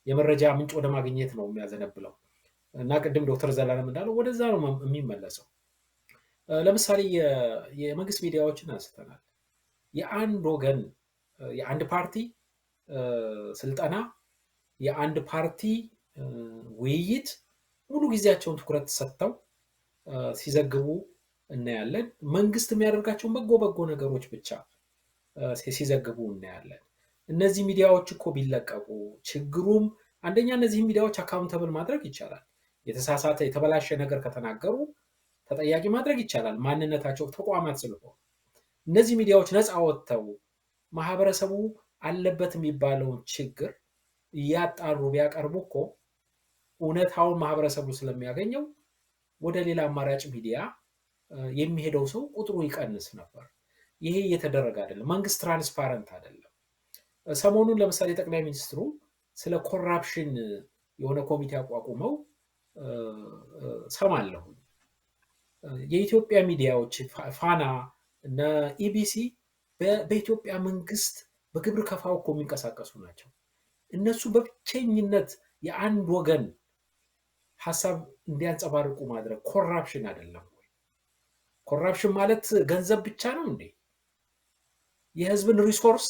የመረጃ ምንጭ ወደ ማግኘት ነው የሚያዘነብለው እና ቅድም ዶክተር ዘላለም እንዳለው ወደዛ ነው የሚመለሰው። ለምሳሌ የመንግስት ሚዲያዎችን አንስተናል። የአንድ ወገን የአንድ ፓርቲ ስልጠና፣ የአንድ ፓርቲ ውይይት ሙሉ ጊዜያቸውን ትኩረት ሰጥተው ሲዘግቡ እናያለን። መንግስት የሚያደርጋቸውን በጎ ነገሮች ብቻ ሲዘግቡ እናያለን። እነዚህ ሚዲያዎች እኮ ቢለቀቁ ችግሩም አንደኛ እነዚህ ሚዲያዎች አካውንተብል ማድረግ ይቻላል። የተሳሳተ የተበላሸ ነገር ከተናገሩ ተጠያቂ ማድረግ ይቻላል፣ ማንነታቸው ተቋማት ስለሆኑ። እነዚህ ሚዲያዎች ነፃ ወጥተው ማህበረሰቡ አለበት የሚባለውን ችግር እያጣሩ ቢያቀርቡ እኮ እውነታውን ማህበረሰቡ ስለሚያገኘው ወደ ሌላ አማራጭ ሚዲያ የሚሄደው ሰው ቁጥሩ ይቀንስ ነበር። ይሄ እየተደረገ አይደለም። መንግስት ትራንስፓረንት አይደለም። ሰሞኑን ለምሳሌ ጠቅላይ ሚኒስትሩ ስለ ኮራፕሽን የሆነ ኮሚቴ አቋቁመው ሰማለሁ። የኢትዮጵያ ሚዲያዎች ፋና እና ኢቢሲ በኢትዮጵያ መንግስት በግብር ከፋው እኮ የሚንቀሳቀሱ ናቸው። እነሱ በብቸኝነት የአንድ ወገን ሀሳብ እንዲያንጸባርቁ ማድረግ ኮራፕሽን አይደለም ወይ? ኮራፕሽን ማለት ገንዘብ ብቻ ነው እንዴ? የህዝብን ሪሶርስ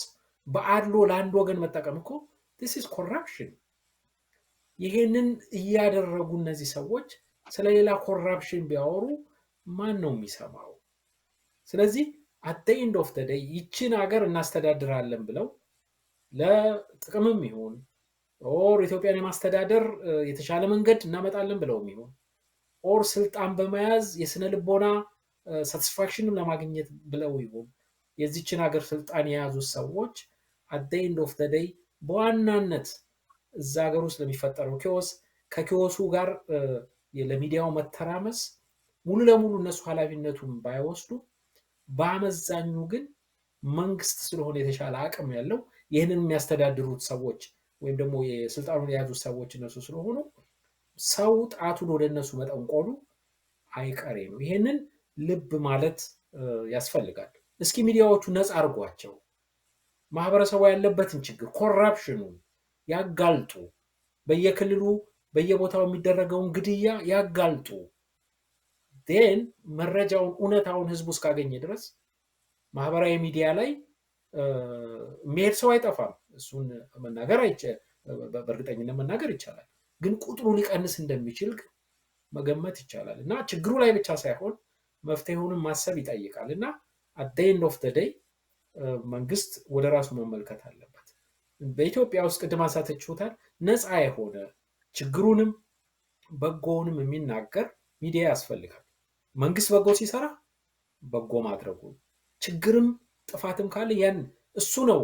በአድሎ ለአንድ ወገን መጠቀም እኮ this is corruption። ይሄንን እያደረጉ እነዚህ ሰዎች ስለሌላ ኮራፕሽን ቢያወሩ ማን ነው የሚሰማው? ስለዚህ at the end of the day ይችን ሀገር እናስተዳድራለን ብለው ለጥቅምም ይሁን ኦር ኢትዮጵያን የማስተዳደር የተሻለ መንገድ እናመጣለን ብለውም ይሁን ኦር ስልጣን በመያዝ የስነ ልቦና ሳቲስፋክሽንም ለማግኘት ብለው ይሁን የዚችን ሀገር ስልጣን የያዙ ሰዎች at the end of the day በዋናነት እዛ ሀገር ውስጥ ለሚፈጠረው ኪዮስ ከኪዮሱ ጋር ለሚዲያው መተራመስ ሙሉ ለሙሉ እነሱ ኃላፊነቱን ባይወስዱ በአመዛኙ ግን መንግስት ስለሆነ የተሻለ አቅም ያለው ይህንን የሚያስተዳድሩት ሰዎች ወይም ደግሞ የስልጣኑን የያዙ ሰዎች እነሱ ስለሆኑ ሰው ጣቱን ወደ እነሱ መጠንቆሉ አይቀሬ ነው። ይሄንን ልብ ማለት ያስፈልጋል። እስኪ ሚዲያዎቹ ነፃ አድርጓቸው፣ ማህበረሰቡ ያለበትን ችግር ኮራፕሽኑን ያጋልጡ፣ በየክልሉ በየቦታው የሚደረገውን ግድያ ያጋልጡ። ዴን መረጃውን እውነታውን ህዝቡ እስካገኘ ድረስ ማህበራዊ ሚዲያ ላይ የሚሄድ ሰው አይጠፋም። እሱን መናገር በእርግጠኝነት መናገር ይቻላል። ግን ቁጥሩ ሊቀንስ እንደሚችል መገመት ይቻላል እና ችግሩ ላይ ብቻ ሳይሆን መፍትሄውንም ማሰብ ይጠይቃል እና at the end of the day መንግስት ወደ ራሱ መመልከት አለበት። በኢትዮጵያ ውስጥ ቅድም አንሳተችሁታል፣ ነፃ የሆነ ችግሩንም በጎውንም የሚናገር ሚዲያ ያስፈልጋል። መንግስት በጎ ሲሰራ በጎ ማድረጉ ችግርም ጥፋትም ካለ ያን እሱ ነው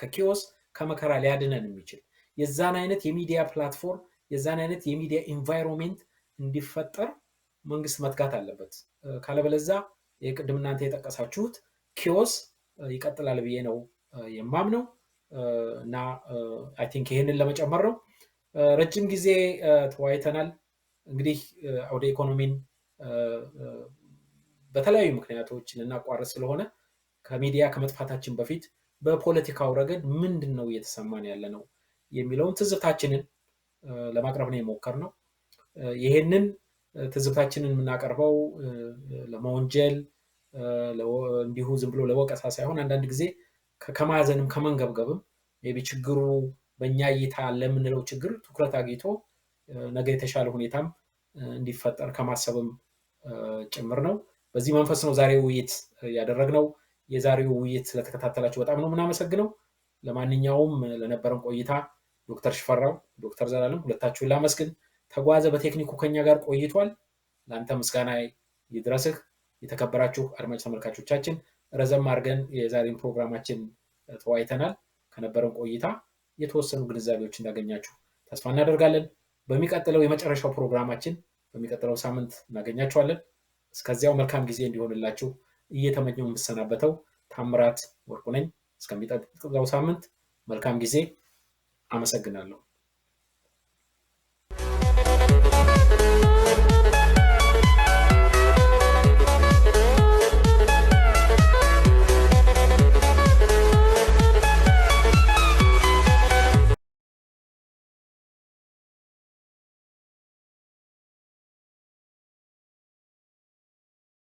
ከኪዮስ ከመከራ ሊያድነን የሚችል። የዛን አይነት የሚዲያ ፕላትፎርም የዛን አይነት የሚዲያ ኢንቫይሮንሜንት እንዲፈጠር መንግስት መትጋት አለበት። ካለበለዛ የቅድም እናንተ የጠቀሳችሁት ኪዮስ ይቀጥላል ብዬ ነው የማምነው እና አይ ቲንክ ይሄንን ለመጨመር ነው። ረጅም ጊዜ ተወያይተናል። እንግዲህ ወደ ኢኮኖሚን በተለያዩ ምክንያቶች ልናቋርጥ ስለሆነ ከሚዲያ ከመጥፋታችን በፊት በፖለቲካው ረገድ ምንድን ነው እየተሰማን ያለ ነው የሚለውን ትዝብታችንን ለማቅረብ ነው የሞከርነው። ይሄንን ትዝብታችንን የምናቀርበው ለመወንጀል እንዲሁ ዝም ብሎ ለወቀሳ ሳይሆን አንዳንድ ጊዜ ከማዘንም ከመንገብገብም ሜቢ ችግሩ በእኛ እይታ ለምንለው ችግር ትኩረት አግኝቶ ነገ የተሻለ ሁኔታም እንዲፈጠር ከማሰብም ጭምር ነው። በዚህ መንፈስ ነው ዛሬ ውይይት ያደረግነው። የዛሬው ውይይት ስለተከታተላችሁ በጣም ነው የምናመሰግነው። ለማንኛውም ለነበረን ቆይታ ዶክተር ሽፈራው፣ ዶክተር ዘላለም ሁለታችሁን ላመስግን። ተጓዘ በቴክኒኩ ከኛ ጋር ቆይቷል። ለአንተ ምስጋና ይድረስህ። የተከበራችሁ አድማጭ ተመልካቾቻችን ረዘም አድርገን የዛሬን ፕሮግራማችን ተወያይተናል። ከነበረን ቆይታ የተወሰኑ ግንዛቤዎች እንዳገኛችሁ ተስፋ እናደርጋለን። በሚቀጥለው የመጨረሻው ፕሮግራማችን በሚቀጥለው ሳምንት እናገኛችኋለን። እስከዚያው መልካም ጊዜ እንዲሆንላችሁ እየተመኘው የምሰናበተው ታምራት ወርቁ ነኝ። እስከሚቀጥለው ሳምንት መልካም ጊዜ። አመሰግናለሁ።